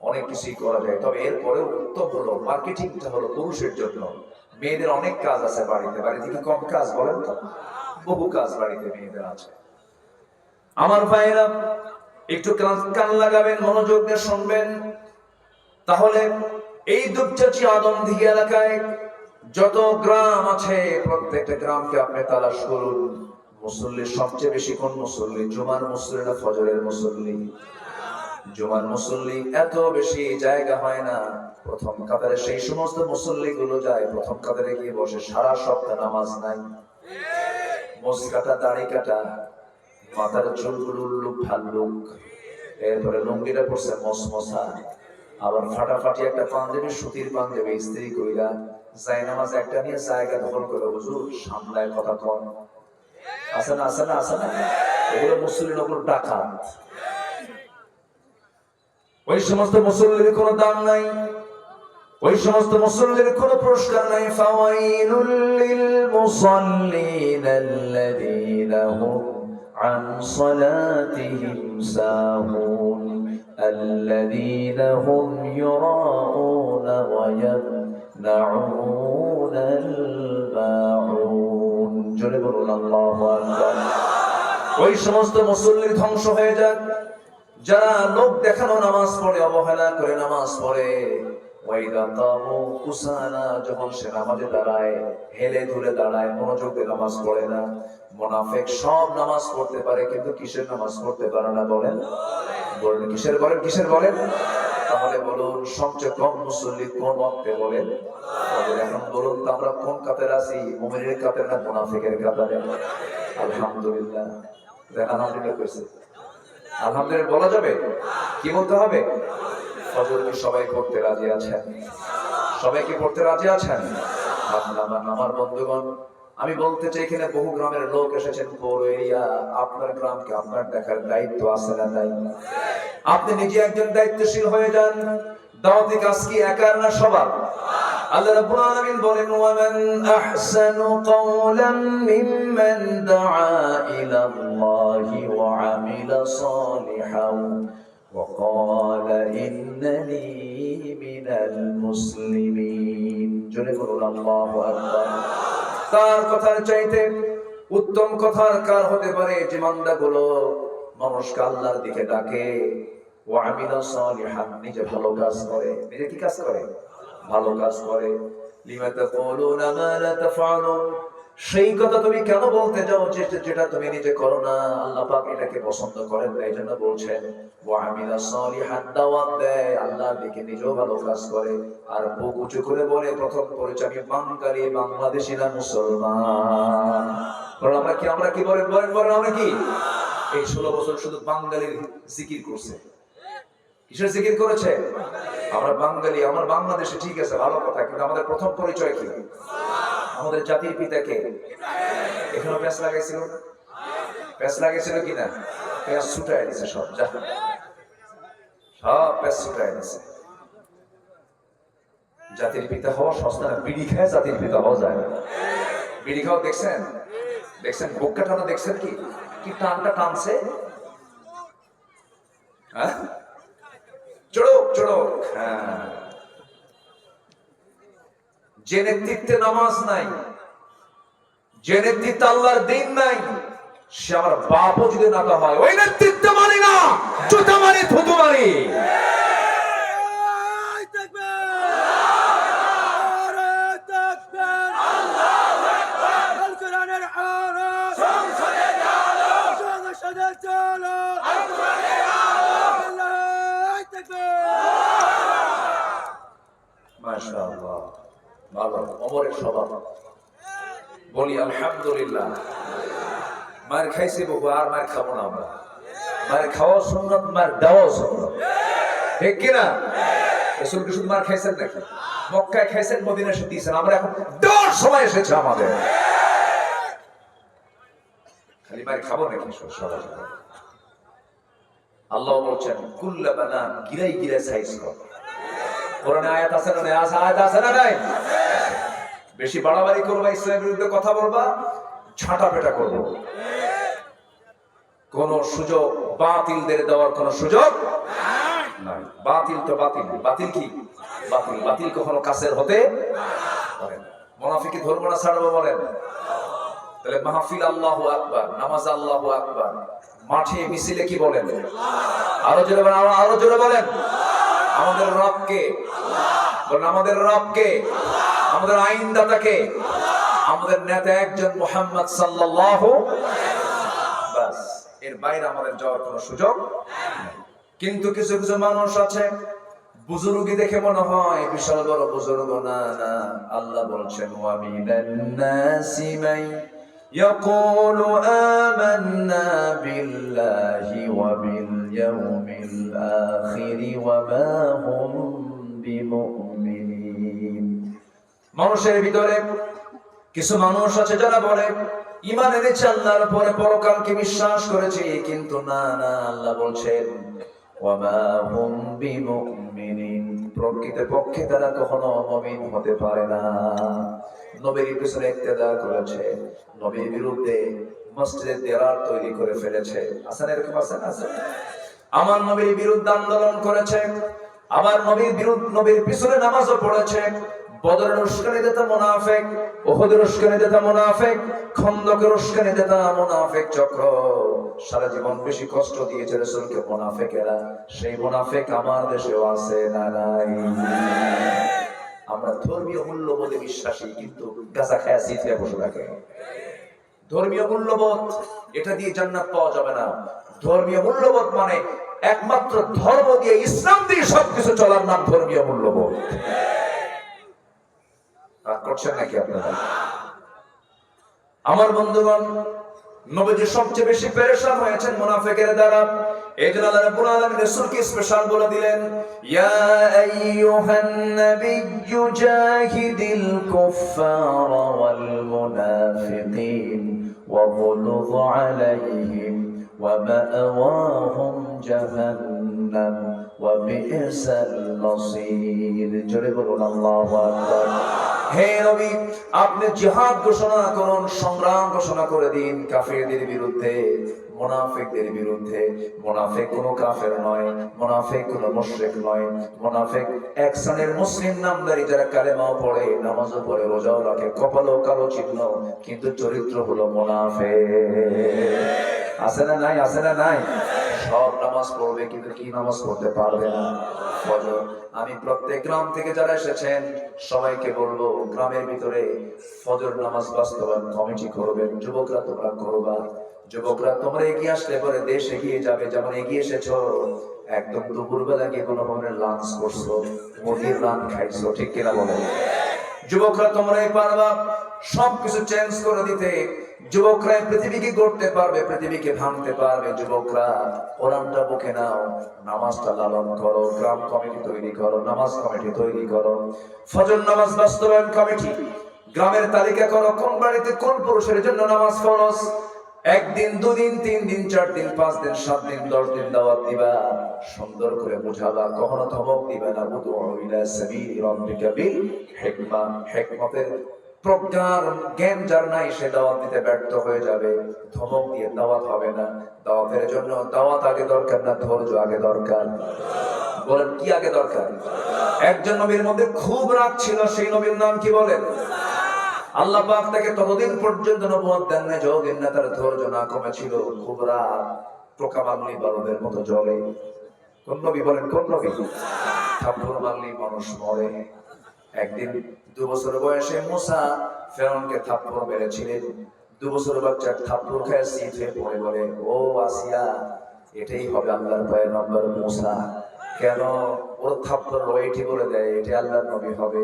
অনেক কিছুই করা যায়, তবে এরপরেও উত্তম হলো মার্কেটিংটা হলো পুরুষের জন্য। মেয়েদের অনেক কাজ আছে বাড়িতে কি কম কাজ বলেন তো? বহু কাজ বাড়িতে মেয়েদের আছে। আমার ভাইরা একটু কান লাগাবেন, মনোযোগ দিয়ে শুনবেন। তাহলে এই দুপচাচি আদমদীঘি এলাকায় যত গ্রাম আছে প্রত্যেকটা গ্রামকে আপনি তালাশ করুন। মুসল্লি সবচেয়ে বেশি কোন মুসল্লি? জুমার মুসল্লি না ফজরের মুসল্লি? জুমার মুসল্লি এত বেশি জায়গা হয় না প্রথম কাতারে। সেই সমস্ত মুসল্লি গুলো যায় প্রথম কাতারে গিয়ে বসে, সারা সপ্তাহ নামাজ নাই, মোজ কাটা, দাড়ি কাটা, মাথার চুলগুলো উল্লুক ঢাল্লুক, এরপরে লুঙ্গিটা পড়ছে মসমসা, আবার ফাটাফাটি একটা পাঞ্জাবি, সুতির পাঞ্জাবি ইস্ত্রি কইরা যায় নামাজ একটা নিয়ে জায়গা দখল করে হুজুর সামলায় কথা কন। আছে না আছে না আছে না? এগুলো মুসল্লি, ওগুলো ডাকাত। ওই সমস্ত মুসল্লির কোনো দাম নাই, ওই সমস্ত মুসল্লির কোনো পুরস্কার নাই। ফাওয়াইলুল লিল মুসাল্লিন আল্লাযীনা হুম আন সালাতিহিম সাহুন আল্লাযীনা হুম ইউরাউনা ওয়া ইয়ামনাউনাল মাউন। জোরে বলুন আল্লাহু আকবার। ওই সমস্ত মুসল্লির ধ্বংস হয়ে যাক যারা লোক দেখানো নামাজ পড়ে, অবহেলা করে নামাজ পড়ে। যখন সে নামাজে দাঁড়ায় হেলে ধুলে দাঁড়ায়, মনোযোগ দিয়ে নামাজ পড়ে না। মুনাফিক সব নামাজ পড়তে পারে কিন্তু কিসের নামাজ পড়তে পারে না বলেন? বলেন কিসের? বলেন কিসের? বলেন। তাহলে বলুন সবচেয়ে কম মুসল্লি কোন ওয়াক্তে বলেন? এখন বলুন তো আমরা কোন কাতারে আছি? মুমিনের কাতারে না মুনাফিকের কাতারে? আলহামদুলিল্লাহ। আলহামদুলিল্লাহ কইছে, আলহামদুলিল্লাহ বলা যাবে? কি বলতে হবে? ফজর কি সবাই পড়তে রাজি আছেন? সবাই কি পড়তে রাজি আছেন? আমার বন্ধুগণ, আমি বলতে চাই এখানে বহু গ্রামের লোক এসেছেন, পৌর এরিয়া। আপনার গ্রামকে আপনার দেখার দায়িত্ব আছে না নাই? আপনি নিজে একজন দায়িত্বশীল হয়ে যান। দাওয়াতি কাজ কি একার না সবার? আল্লাহ রাব্বুল আলামিন বলেন, ওয়া মান আহসানু কাওলাম মিম্মান দাআ ইলা আল্লাহি ওয়া আমিলা সালিহান ওয়া ক্বালা ইন্নানি মিনাল মুসলিমিন। জোরে বলুন আল্লাহু আকবার। তার কথার চাইতে উত্তম কথার কার হতে পারে যে বান্দাগুলো মানুষকে আল্লাহর দিকে ডাকে, ওয়া আমিলা সালিহান, নিজে ভালো কাজ করে। নিজে কি কাজ করে? ভালো কাজ করে। লিমা তাকুলুনা মা লা তাফআলুন, সেই কথা তুমি কেন বলতে যাও যেটা তুমি নিজে করো না? আল্লাহ পাক এটাকে পছন্দ করেন না, এইজন্য বলছেন ওয়া আমিলা সালিহান, দাওয়াত দেয় আল্লাহর দিকে, নিজেও ভালো কাজ করে। আর বুক উঁচু করে বলে প্রথম পরিচয় আমি বাঙালি, বাংলাদেশি না মুসলমান। বলেন আমরা কি বলেন আমরা কি এই 16 বছর শুধু বাঙালির জিকির করছে? কিসের জিকির করেছে? আমরা বাঙালি, আমার বাংলাদেশে, ঠিক আছে ভালো কথা, কিন্তু আমাদের প্রথম পরিচয় কি? আমাদের জাতির পিতা কে? এখানে প্যাঁচ লাগাইছিল না? প্যাঁচ লাগাইছিল কিনা? প্যাঁচ ছুটাই দিছে সব, সব প্যাঁচ ছুটাই দিছে। জাতির পিতা হওয়া সস্তা না, বিড়ি খায় জাতির পিতা হওয়া যায় না। বিড়ি খাওয়া দেখছেন? বুকটা টানা দেখছেন? কি টানটা টানছে, হ্যাঁ চড়ক। যে নেতৃত্বে নামাজ নাই, যে নেতৃত্বে আল্লাহর দ্বীন নাই, সে আমার বাপও যদি না হয়, ওই নেতৃত্ব মানি না, জুতা মারি, থুতু মারি। মাশাআল্লাহ, ভালো ওমরের স্বভাব। বলি আলহামদুলিল্লাহ। মার খাইছে বহু, আর মার খাবো না আমরা। মার খাওয়া সুন্নাত, মার দেওয়া সুন্নাত, ঠিক কিনা? রাসূল কি শুধু মার খাইছেন নাকি? মক্কায় খাইছেন, মদিনায় এসে দিয়েছেন। আমরা এখন দেওয়ার সময় এসেছে আমাদের। খালি মার খাবো নাকি? সবাই আল্লাহ বলছেন কুল্লা বানান, গিরাই সাইজ কর। কোরআনে আয়াত আছে না? আয়াত আছে না নাই? বেশি বাড়াবাড়ি করবা, ইসলামের বিরুদ্ধে কথা বলবা, ছাটা পেটা করবো। কোন সুযোগ বাতিলদের দেওয়ার কোন সুযোগ নাই। বাতিল তো বাতিল, বাতিল কি? বাতিল কখনো কাছের হতে পারে না। মুনাফিকি ধরবো না, ছাড়বো বলেন? তাহলে মাহফিল আল্লাহু আকবার, নামাজ আল্লাহু আকবার, মাঠে মিছিলে কি বলেন? আরো জোরে বলেন। আমাদের রবকে বলেন, আমাদের রবকে, আমাদের আইনদাতাকে, আমাদের নেতা একজন মুহাম্মদ সাল্লাল্লাহু, বাস, এর বাইরে আমাদের যাওয়ার কোনো সুযোগ নেই। কিন্তু কিছু মানুষ আছে, বুজুর্গি দেখে মনে হয় বিশাল বড় বুজুর্গ, না। আল্লাহ বলছেন ওয়া মিনান নাসি মান ইয়াকুলু আমান্না বিল্লাহি ওয়া বিল ইয়াউমিল আখির ওয়া মা হুম বিমুমিনিন। মানুষের ভিতরে কিছু মানুষ আছে যারা বলে ঈমান এনেছে আল্লাহর উপরে, পরকালকে বিশ্বাস করেছে, কিন্তু না, আল্লাহ বলছেন ওয়া মা হুম বিমুমিনিন, প্রকৃতপক্ষে তারা কখনো মুমিন হতে পারে না। নবীর পিছনে ইক্তেদা করেছে, নবীর বিরুদ্ধে মসজিদে দেওয়াল তৈরি করে ফেলেছে। আছে না এরকম? আছে। আমার নবীর বিরুদ্ধে আন্দোলন করেছে, আবার নবীর পিছনে নামাজও পড়েছে। বদরের উস্কানি দেতা মুনাফিক, উহুদের উস্কানি দেতা মুনাফিক, খন্দকের উস্কানি দেতা মুনাফিক চক্র সারা জীবন বেশি কষ্ট দিয়েছে রাসূলকে মুনাফিকেরা। সেই মুনাফিক আমার দেশেও আছে না নাই? আমরা ধর্মীয় মূল্যবোধে বিশ্বাসী, কিন্তু গাঁজা খায়া সিথিয়া বসে থাকে। ধর্মীয় মূল্যবোধ, এটা দিয়ে জান্নাত পাওয়া যাবে না। ধর্মীয় মূল্যবোধ মানে একমাত্র ধর্ম দিয়ে, ইসলাম দিয়ে সবকিছু চলার নাম ধর্মীয় মূল্যবোধ। করছেন নাকি আপনারা? আমার বন্ধুগণ, নবীজি সবচেয়ে বেশি পেরেশান হয়েছেন মুনাফিকের দ্বারা। এইজন্য আল্লাহ রাব্বুল আলামিন রাসূলকে স্পেশাল বলে দিলেন, ইয়া আইয়ুহান নাবিয়্যু জাহিদিল কুফফারা ওয়াল মুনাফিকিন ওয়াগলুয আলাইহিম ওয়া মা'ওয়াহুম জাহান্নাম ওয়া বি'সাল মাসীর। জোরে বলুন আল্লাহু আকবার। হে নবী, আপনি জিহাদ ঘোষণা করুন, সংগ্রাম ঘোষণা করে দিন কাফেরদের বিরুদ্ধে, মুনাফিকদের বিরুদ্ধে। মুনাফিক কোনো কাফের নয়, মুনাফিক কোনো মুশরিক নয়। মুনাফিক এক শ্রেণীর মুসলিম নামধারী যারা কালেমাও পড়ে, নামাজও পড়ে, রোজাও রাখে, কপালও কালো চিহ্ন, কিন্তু চরিত্র হলো মুনাফিক। আছে না নাই? আছে না নাই? সব নামাজ পড়বে কিন্তু কি নামাজ পড়তে পারবে না। ফজর। আমি প্রত্যেক গ্রাম থেকে যারা এসেছেন সবাইকে বলবো, গ্রামের ভিতরে ফজর নামাজ বাস্তবায়ন কমিটি করবেন। যুবকরা তোমরা করবা। যুবকরা তোমরা এগিয়ে আসলে পরে দেশ এগিয়ে যাবে। যেমন এগিয়ে এসেছো, একদম দুপুরবেলা গিয়ে কোনো ধরনের লাঞ্চ করছো, মুরগির রান খাইছো, ঠিক কিনা বলে? যুবকরা তোমরাই পারবা সবকিছু চেঞ্জ করে দিতে। যুবকরা পৃথিবীকে গড়তে পারবে, পৃথিবীকে ভাঙতে পারবে। যুবকরা কোরআনটা বুকে নাও, নামাজটা লালন করো, গ্রাম কমিটি তৈরি করো, নামাজ কমিটি তৈরি করো, ফজর নামাজ বাস্তবায়ন কমিটি, গ্রামের তালিকা করো কোন বাড়িতে কোন পুরুষের জন্য নামাজ ফরজ। একদিন, দুদিন, 3 দিন, 4 দিন, 5 দিন, 7 দিন, 10 দিন দাওয়াত দিবা, সুন্দর করে বুঝাবা, কখনো ধমক দিবা না। উদউ ইলা সাবিলি রাব্বিকা বিল হিকমা। হিকমতের প্রজ্ঞার জ্ঞান যার নাই সে দাওয়াত দিতে ব্যর্থ হয়ে যাবে। ধমক দিয়ে দাওয়াত হবে না। দাওয়াতের জন্য দাওয়াত আগে দরকার না ধৈর্য আগে দরকার? বলেন কি আগে দরকার? একজন নবীর মধ্যে খুব রাগ ছিল, সেই নবীর নাম কি বলেন? আল্লাহ পাক তাকে ততদিন পর্যন্ত নবুয়ত দেন না যতদিন না তার ধৈর্য না কমেছিল। খুব রাগ, পোকা মারলেই বালুদের মতো জ্বলে। কোন নবী বলেন? কোন নবী? থাপ্পড় মারলেই মানুষ মরে। একদিন 2 বছর বয়সে মুসা ফেরাউনকে থাপ্পড় মেরেছিলেন। 2 বছর বাচ্চা থাপ্পড় খায় শীত হয়ে পড়ে বলে, ও আসিয়া, এটাই হবে আল্লাহর পয়গম্বর মুসা। কেন? ওর থাপ্পড় রয়েটি বলে দেয় এটা আল্লাহর নবী হবে।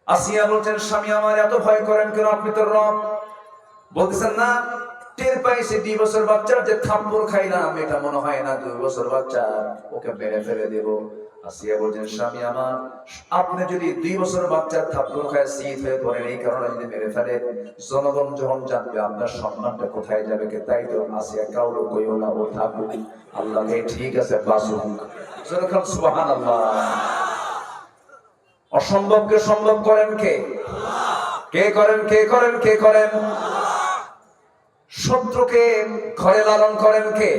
আসিয়া বলছেন, স্বামী আমার এত ভয় করেন কেন? আপনি তো রব। বলতেছেন না, টের পাইছে 2 বছর বাচ্চার যে থাপ্পড় খাইলাম, এটা মনে হয় না 2 বছর বাচ্চা, ওকে মেরে ফেলে দেব। আসিয়া বলছেন, স্বামী আমার, আপনি যদি 2 বছর বাচ্চার থাপ্পড় খায় শীত হয়ে পড়েন, এই কারণে যদি মেরে ফেলেন, জনগণ যখন জানবে আপনার সম্মানটা কোথায় যাবে? তাই তো আসিয়া কাউরে কইও না, ও থাকুক, আল্লাহকে ঠিক আছে বাসুক। সুবহানাল্লাহ। অসম্ভবকে সম্ভব করেন কে? কে করেন? কে করেন? কে করেন? শত্রুকে ঘরে লালন করেন কে?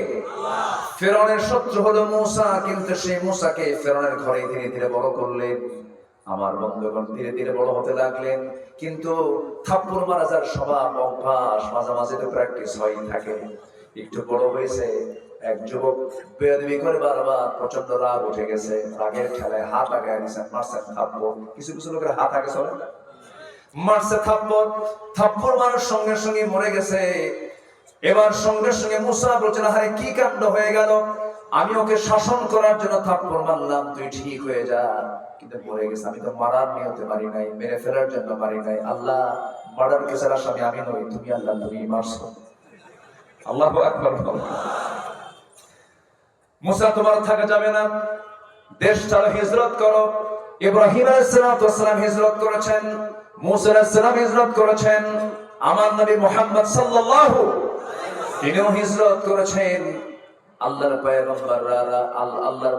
ফেরাউনের শত্রু হলো মূসা, কিন্তু সেই মূসাকে ফেরাউনের ঘরে ধীরে ধীরে বড় করলেন। আমার বন্ধুগণ ধীরে ধীরে বড় হতে লাগলেন, কিন্তু থাপ্পড় মারা যার স্বভাব, অভ্যাস, মাঝে মাঝে তো প্র্যাকটিস হয়েই থাকে। একটু বড় হয়েছে, এক যুবক বেয়াদবি করে বারবার, প্রচন্ড রাগ উঠে গেছে, রাগের ঠেলায় হাত আগে আনিছেন, মারছেন থাপ্পড়। কিছু কিছু লোকের হাত আগে চলে, মারছে থাপ্পড়। থাপ্পড় মারার সঙ্গে সঙ্গে মরে গেছে। এবার সঙ্গে সঙ্গে মুসা বলছেন, আরে কি কাণ্ড হয়ে গেল? আমি ওকে শাসন করার জন্য থাপ্পড় মারলাম, তুই ঠিক হয়ে যা, কিন্তু মরে গেছে। আমি তো মারার নিয়তে মারি নাই, মেরে ফেলার জন্য মারি নাই। আল্লাহ, মারার কেসের আসামি আমি নই, তুমি আল্লাহ, তুমি মারছো। আল্লাহু আকবার। মুসা, তোমার থাকা যাবে না, দেশ ছাড়ো, হিজরত করো। ইব্রাহিম আলাইহিস সালাম হিজরত করেছেন, মুসা আলাইহিস সালাম হিজরত করেছেন, আমার নবী মুহাম্মদ সাল্লাল্লাহু তিনিও হিজরত করেছেন। আল্লাহর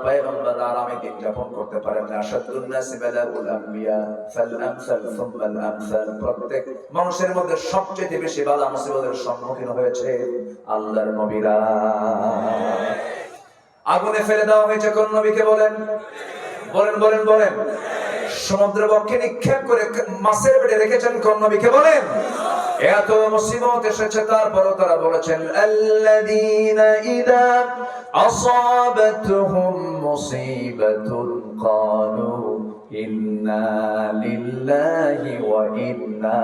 পয়গম্বর আরামে দিন যাপন করতে পারেন না। আশাদুন নাসি বালাউল আম্বিয়া ফাল আমসাল সুম্মাল আমসাল। প্রত্যেক মানুষের মধ্যে সবচেয়ে বেশি বালা মুসিবতের সম্মুখীন হয়েছে আল্লাহর নবীরা। আগুনে ফেলে দেওয়া হয়েছে কোন নবীকে বলেন? বলেন বলেন বলেন। সমুদ্রের বক্ষে নিক্ষেপ করে মাছের পেটে রেখেছেন কোন নবীকে বলেন? এত মুসিবত এসেছে, তারপরও তারা বলেছেন, আল্লাযীনা ইযা আসাবাতহুম মুসিবাতুন ক্বালু ইন্না লিল্লাহি ওয়া ইন্না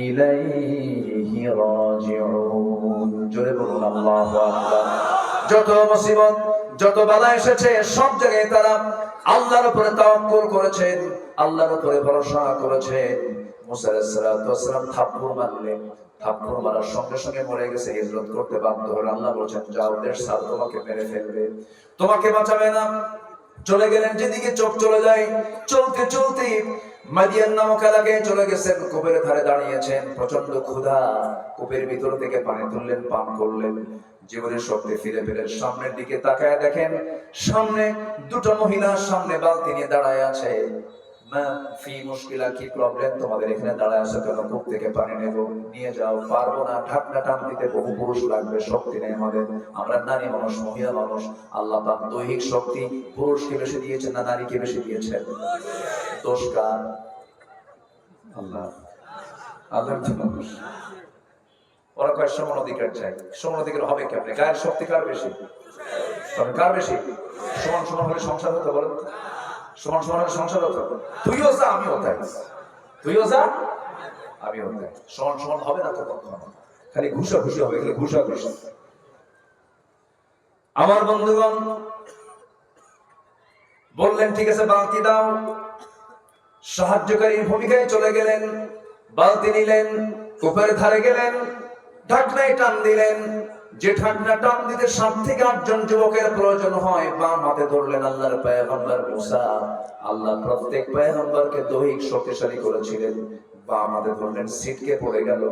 ইলাইহি রাজিউন। জোরে বলুন আল্লাহু আকবার। যত মুসিবত, যত বালা এসেছে, সব জায়গায় তারা আল্লাহর উপরে তাওয়াক্কুল করেছেন, আল্লাহর উপরে ভরসা করেছেন। মুসা আলাইহিস সালাম থাপ্পড় মারলেন, থাপ্পড় মারার সঙ্গে সঙ্গে মরে গেছে, হিজরত করতে বাধ্য হলো। আল্লাহ বলেছেন, যাও, দেশ ছাড়, তোমাকে মেরে ফেলবে, তোমাকে বাঁচাবে না। চলে গেলেন, যেদিকে চোখ চলে যায়। চলতে চলতে মাদিয়ান নামক এলাকায় চলে গেছেন, কূপের ধারে দাঁড়িয়েছেন, প্রচন্ড ক্ষুধা। কূপের ভিতর থেকে পানি তুললেন, পান করলেন। জীবনের শক্তি ফিরে পেলেন, সামনের দিকে তাকায় দেখেন সামনে দুটো মহিলা সামনে বালতি নিয়ে দাঁড়ায় আছে। মা ফি মুশকিলা, কি প্রবলেম তোমাদের এখানে দাঁড়ায় আছে কেন? কূপ থেকে পানি নেব, নিয়ে যাও। পারবো না, ঢাকনা টান দিতে বহু পুরুষ লাগবে, শক্তি নেই আমাদের, আমরা নারী মানুষ, মহিলা মানুষ। আল্লাহ পাক দৈহিক শক্তি পুরুষকে বেশি দিয়েছেন না নারীকে বেশি দিয়েছেন? দোষ কার? আল্লাহ, আল্লাহর মানুষ। ওরা কয় সমান অধিকার চাই। সমান অধিকার হবে কেমনে? গায়ের শক্তি কার বেশি? তবে কার বেশি? সমান সমান হলে সংসার হতো? বলেন, সমান সমান হলে সংসার হতো? তুইও যা আমিও তাই, তুইও যা আমিও তাই। সমান সমান হবে না তো কখনো, খালি ঘুষা ঘুষি হবে, খালি ঘুষা ঘুষি। আমার বন্ধুগণ বললেন ঠিক আছে বালতি দাও। সাহায্যকারীর ভূমিকায় চলে গেলেন, বালতি নিলেন, কূপের ধারে গেলেন, ঢাকনায় টান দিলেন। যে ঢাকনা টান দিতে 7 থেকে 8 জন যুবকের প্রয়োজন হয়, বাম হাতে ধরলেন আল্লাহর পয়গম্বর মুসা। আল্লাহ প্রত্যেক পয়গম্বরকে দৈহিক শক্তিশালী করেছিলেন। বাম হাতে ধরলেন, সিটকে পড়ে গেল।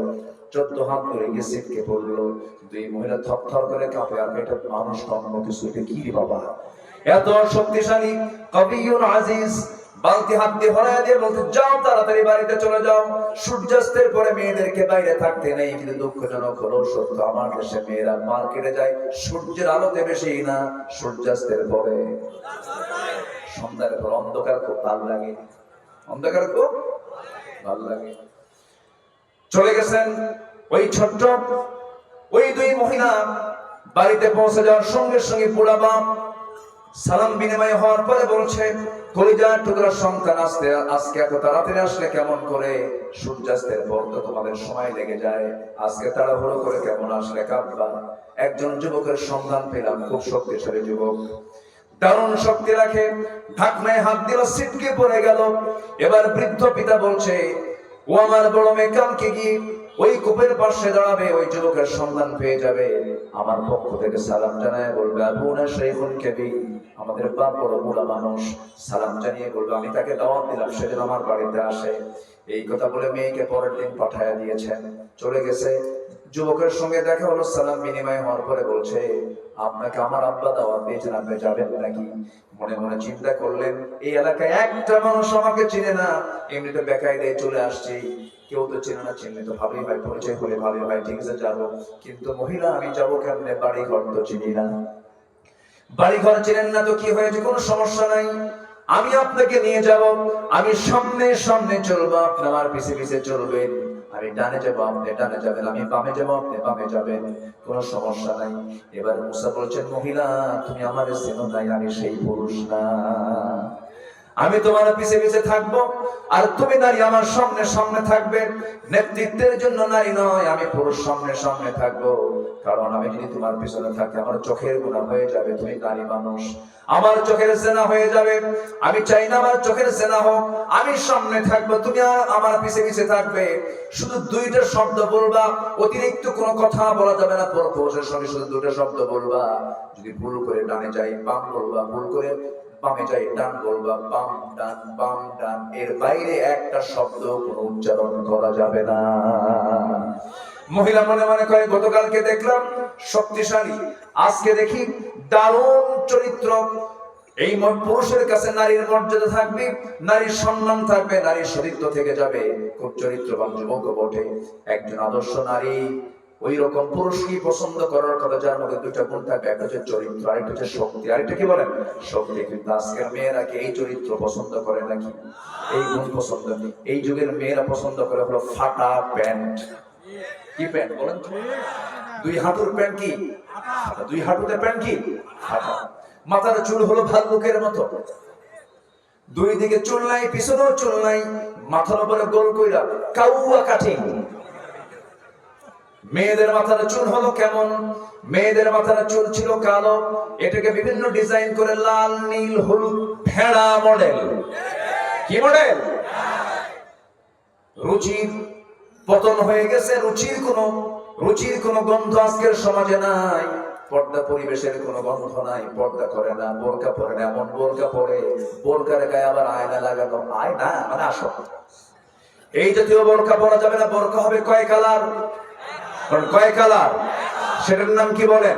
14 হাত ধরে গিয়ে সিটকে পড়লো। দুই মহিলা থরথর করে কাঁপে, আর এটা মানুষ অন্য কিছু, এটা কি বাবা? এত শক্তিশালী কবিউল আজিজ। বালতি হাত দিয়ে হরায় দিয়ে বলতে, যাও তাড়াতাড়ি বাড়িতে চলে যাও, সূর্যাস্তের পরে মেয়েদেরকে বাইরে থাকতে নেই। কিন্তু দুঃখজনক হলো সত্য, আমার দেশে মেয়েরা মার্কেটে যায় সূর্যের আলোতে বেশি না, সূর্যাস্তের পরে। সন্ধ্যার পর অন্ধকার খুব ভালো লাগে, অন্ধকার খুব ভালো লাগে। চলে গেছেন ওই ছোট্ট ওই দুই মহিলা। বাড়িতে পৌঁছে যাওয়ার সঙ্গে সঙ্গে বুড়া বাপ সালাম বিনিময় হওয়ার পরে বলছে, কলিজার টুকরা সন্তান, আজকে এত তাড়াতাড়ি আসলে কেমন করে? সূর্যাস্তের পর তো তোমাদের সময় লেগে যায়, আজকে তাড়াহুড়ো করে কেমন আসলে? কাব্বা, একজন যুবকের সন্ধান পেলাম, খুব শক্তিশালী যুবক, দারুণ শক্তি রাখে। ঢাকনায় হাত দিল, ছিটকে পড়ে গেল। এবার বৃদ্ধ পিতা বলছে, ও আমার বড় মেয়ে কালকে গিয়ে ওই কূপের পাশে দাঁড়াবে, ওই যুবকের সন্ধান পেয়ে যাবে, আমার পক্ষ থেকে সালাম জানায় বলবে, আবুনা শাইখুন কাবীর, আমাদের বাপ বড় বুড়া মানুষ, সালাম জানিয়ে বলবে আমি তাকে দাওয়াত দিলাম, সে যেন আমার বাড়িতে আসে। এই কথা বলে মেয়েকে পরের দিন পাঠায়া দিয়েছেন, চলে গেছে। যুবকের সঙ্গে দেখা হলো, সালাম বিনিময় হওয়ার পরে বলছে, আপনাকে আমার আব্বা দাওয়াত দিয়েছেন, আপনি যাবেন নাকি? মনে মনে চিন্তা করলেন, এই এলাকায় একটা মানুষ আমাকে চিনে না, এমনিতে বেকায়দায় চলে আসছি, কেউ তো চেনে না, চিনলে তো ভালোই হয়, পরিচয় হলে ভালোই হয়, ঠিক আছে যাবো। কিন্তু মহিলা, আমি যাবো কেমনে? বাড়ি ঘর তো চিনি না। বাড়ি ঘর চিনেন না তো কি হয়েছে? কোনো সমস্যা নাই, আমি আপনাকে নিয়ে যাব। আমি সামনে সামনে চলবো, আপনি আমার পিছে পিছে চলবেন। আমি ডানে যাবো, আপনি ডানে যাবেন, আমি বামে যাবো, আপনি বামে যাবেন, কোনো সমস্যা নাই। এবার মুসা বলছেন, মহিলা তুমি আমার চেনো নাই, আমি সেই পুরুষ না, আমি তোমার পিছে পিছে থাকবো, আর তুমি নারী আমার সামনে সামনে থাকবে। নেতৃত্বের জন্য নারী নয়, আমি পুরুষ সামনে সামনে থাকবো, কারণ আমি যদি তোমার পিছনে থাকি আমার চোখের গুনাহ হয়ে যাবে, তুমি নারী মানুষ, আমার চোখের জেনা হয়ে যাবে। আমি চাই না আমার চোখের জেনা হোক, আমি সামনে থাকবো, তুমি আমার পিছে পিছে থাকবে। শুধু 2টা শব্দ বলবা, অতিরিক্ত কোনো কথা বলা যাবে না, পুরুষের সঙ্গে শুধু 2টা শব্দ বলবা। যদি ভুল করে ডানে যাই বাম বলবা, ভুল করে বামে যাই ডান বলবা, বাম ডান বাম ডান, এর বাইরে একটা শব্দ কোনো উচ্চারণ করা যাবে না। মহিলা মনে মনে কয়, গতকালকে দেখলাম শক্তিশালী, আজকে দেখি দারুণ চরিত্র। এই পুরুষের কাছে নারীর মর্যাদা থাকবে, নারীর সম্মান থাকবে, নারীর চরিত্র থেকে যাবে, খুব চরিত্রবান যুবক বটে, একজন আদর্শ নারী। ওই রকম পুরুষ কি পছন্দ করার কথা, যার মধ্যে 2টা গুণ থাকবে, একটা হচ্ছে চরিত্র, আরেকটা হচ্ছে শক্তি। আরেকটা কি বলেন? শক্তি। কিন্তু আজকের মেয়েরা কি এই চরিত্র পছন্দ করে নাকি? এই গুণ পছন্দ নেই। এই যুগের মেয়েরা পছন্দ করে হলো ফাটা প্যান্ট। কি প্যান্ট বলেন তো? 2 হাঁটুর প্যান্ট কি? 2 হাঁটুতে প্যান্ট কি? ফাটা। মাথার চুল হলো ভাল্লুকের মতো, 2 দিকে চুল নাই, পিছনেও চুল নাই, মাথার উপরে গোল কইরা কাউয়া কাটিং। মেয়েদের মাথার চুল হলো কেমন? মেয়েদের মাথার চুল ছিল কালো, এটাকে বিভিন্ন ডিজাইন করে লাল নীল হলুদ ভেড়া মডেল। কি মডেল? রুচির পতন হয়ে গেছে, রুচির কোনো গন্ধ আজকের সমাজে নাই, পর্দা পরিবেশের কোনো গন্ধ নাই, পর্দা করে না, বোরকা পরে না, এমন বোরকা পরে বোরকার গায়ে আবার আয়না লাগানো, আয়না মানে আসল। এই জাতীয় বোরকা পরা যাবে না, বোরকা হবে কয় কালার? কয় কালার? সেটার নাম কি বলেন?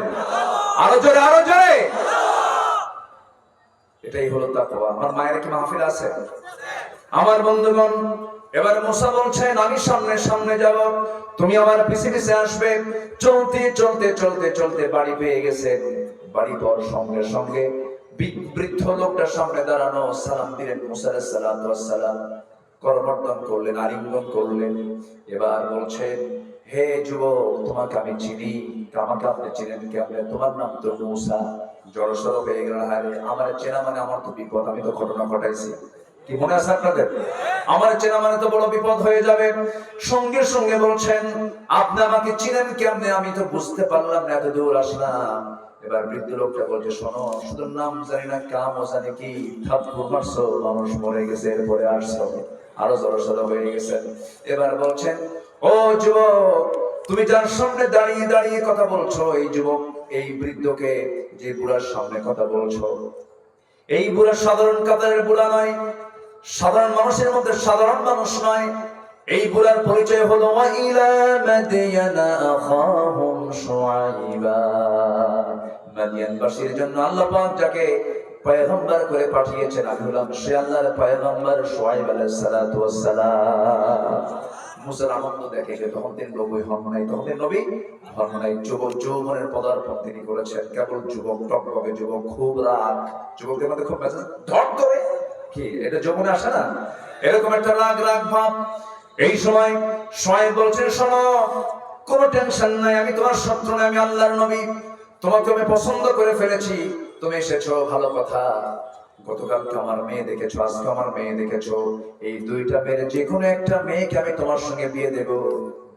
আরো জোরে, আরো জোরে। এটাই হলো তাকওয়া। আমার মায়ের কি মাহফিল আছে? আমার বন্ধুগণ, এবার মুসা বলছেন আমি সামনে সামনে যাব, তুমি আমার পিছে পিছে আসবে। চলতে চলতে চলতে চলতে বাড়ি পেয়ে গেছেন। বাড়ি পাওয়ার সঙ্গে সঙ্গে বৃদ্ধ লোকটার সামনে দাঁড়ানো, সালাম দিলেন মুসা আলাইহিস সালাতু ওয়াস সালাম, করমর্দন করলেন, আলিঙ্গন করলেন। এবার বলছেন, হে যুবক, তোমাকে আমি চিনি, আমাকে আপনি চিনেন কেমনে? তোমার নাম তো মুসা। জড়সড় হয়ে গেল, হায় আমার চেনা মানে আমার তো বিপদ, আমি তো ঘটনা ঘটাইছি। কি মনে আছে আপনাদের? আমার চেনা মানে তো বড় বিপদ হয়ে যাবে। সঙ্গে সঙ্গে বলছেন, আপনি আমাকে চিনেন কেমনে? আমি তো বুঝতে পারলাম না, এত দূর আসলাম। এবার বৃদ্ধ লোকটা বলছে, শোনো, শুধু নাম জানি না, কামও জানি কি, থাপ্পড় মারছো, মানুষ মরে গেছে, এরপরে আসছো। আরো জড়সড় হয়ে গেছেন। এবার বলছেন, ও যুবক, তুমি যার সামনে দাঁড়িয়ে দাঁড়িয়ে কথা বলছো, এই যুবক, এই বৃদ্ধকে, যে বুড়ার সামনে কথা বলছো, এই বুড়া সাধারণ কাতারের বুড়া নয়, সাধারণ মানুষের মধ্যে সাধারণ মানুষ নয়। এই বুড়ার পরিচয় হলো ওয়াইলা মাদিয়ানা আখাহুম শুআইবা। মাদিয়ানবাসীর জন্য আল্লাহ পাক যাকে পয়গম্বর করে পাঠিয়েছেন, আমি হলাম সে আল্লাহর পয়গম্বর শুআইব আলাইহিস সালাতু ওয়াস সালাম। মুসার আনন্দ দেখে যে তখন তিনি নবী হন নাই, তখন তিনি নবী হন নাই। যুবক যৌবনের পদার্পণ তিনি করেছেন। কেবল যুবক, টকটকে যুবক, খুব রাগ, যুবকদের মধ্যে খুব মেজাজ ধর ধরে, কি এটা যৌবনে আসে না, এরকম একটা রাগ রাগ ভাব। এই সময় শুআইব বলছেন, শোনো, কোনো টেনশন নাই, আমি তোমার শত্রু নই, আমি আল্লাহর নবী, তোমাকে আমি পছন্দ করে ফেলেছি, তুমি এসেছো, ভালো কথা। গতকালকে আমার মেয়ে দেখেছো, আজকে আমার মেয়ে দেখেছো, এই দুইটা মেয়ের যে কোনো একটা মেয়েকে আমি তোমার সঙ্গে বিয়ে দেব।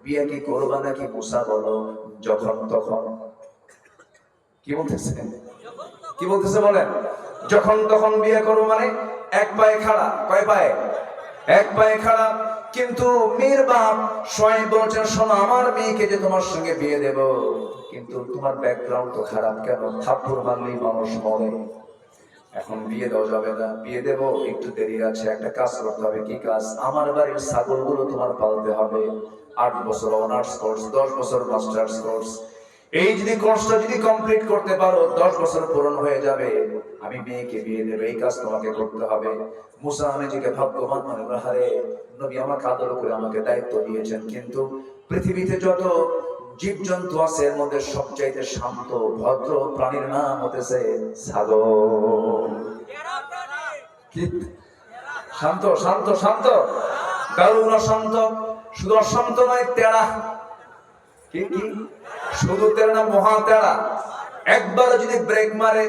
বিয়ে কি করবা নাকি মুসা বলো? যখন তখন। কি বলতেছে? কি বলতেছে বলেন? যখন তখন বিয়ে করবো মানে এক পায়ে খাড়া। কয় পায়ে? এক পায়ে খাড়া। কিন্তু মেয়ের বাপ শুআইব বলছেন, শোনো, আমার মেয়েকে যে তোমার সঙ্গে বিয়ে দেব, কিন্তু তোমার ব্যাকগ্রাউন্ড তো খারাপ, কেন? থাপ্পড় মারলেই মানুষ মরে, এখন বিয়ে দেওয়া যাবে না। বিয়ে দেব, একটু দেরি আছে, একটা কাজ করতে হবে। কি কাজ? আমার বাড়ির ছাগলগুলো তোমার পালতে হবে। 8 বছর অনার্স কোর্স, 10 বছর মাস্টার্স কোর্স, এই যদি কোর্সটা যদি কমপ্লিট করতে পারো, 10 বছর পূরণ হয়ে যাবে, আমি মেয়েকে বিয়ে দেব, এই কাজ তোমাকে করতে হবে। মুসা নিজেকে ভাগ্যবান মনে করে, হারে নবী আমাকে আদর করে আমাকে দায়িত্ব দিয়েছেন, কিন্তু পৃথিবীতে যত জীবজন্তু আছে এর মধ্যে সবচাইতে শান্ত ভদ্র প্রাণীর নাম হতেছে ছাগল। কি শান্ত? শান্ত শান্ত, দারুণ শান্ত। শুধু অশান্ত নয়, তেড়া। কি কি? শুধু তেড়া না, মহা তেড়া। একবার যদি ব্রেক মারে,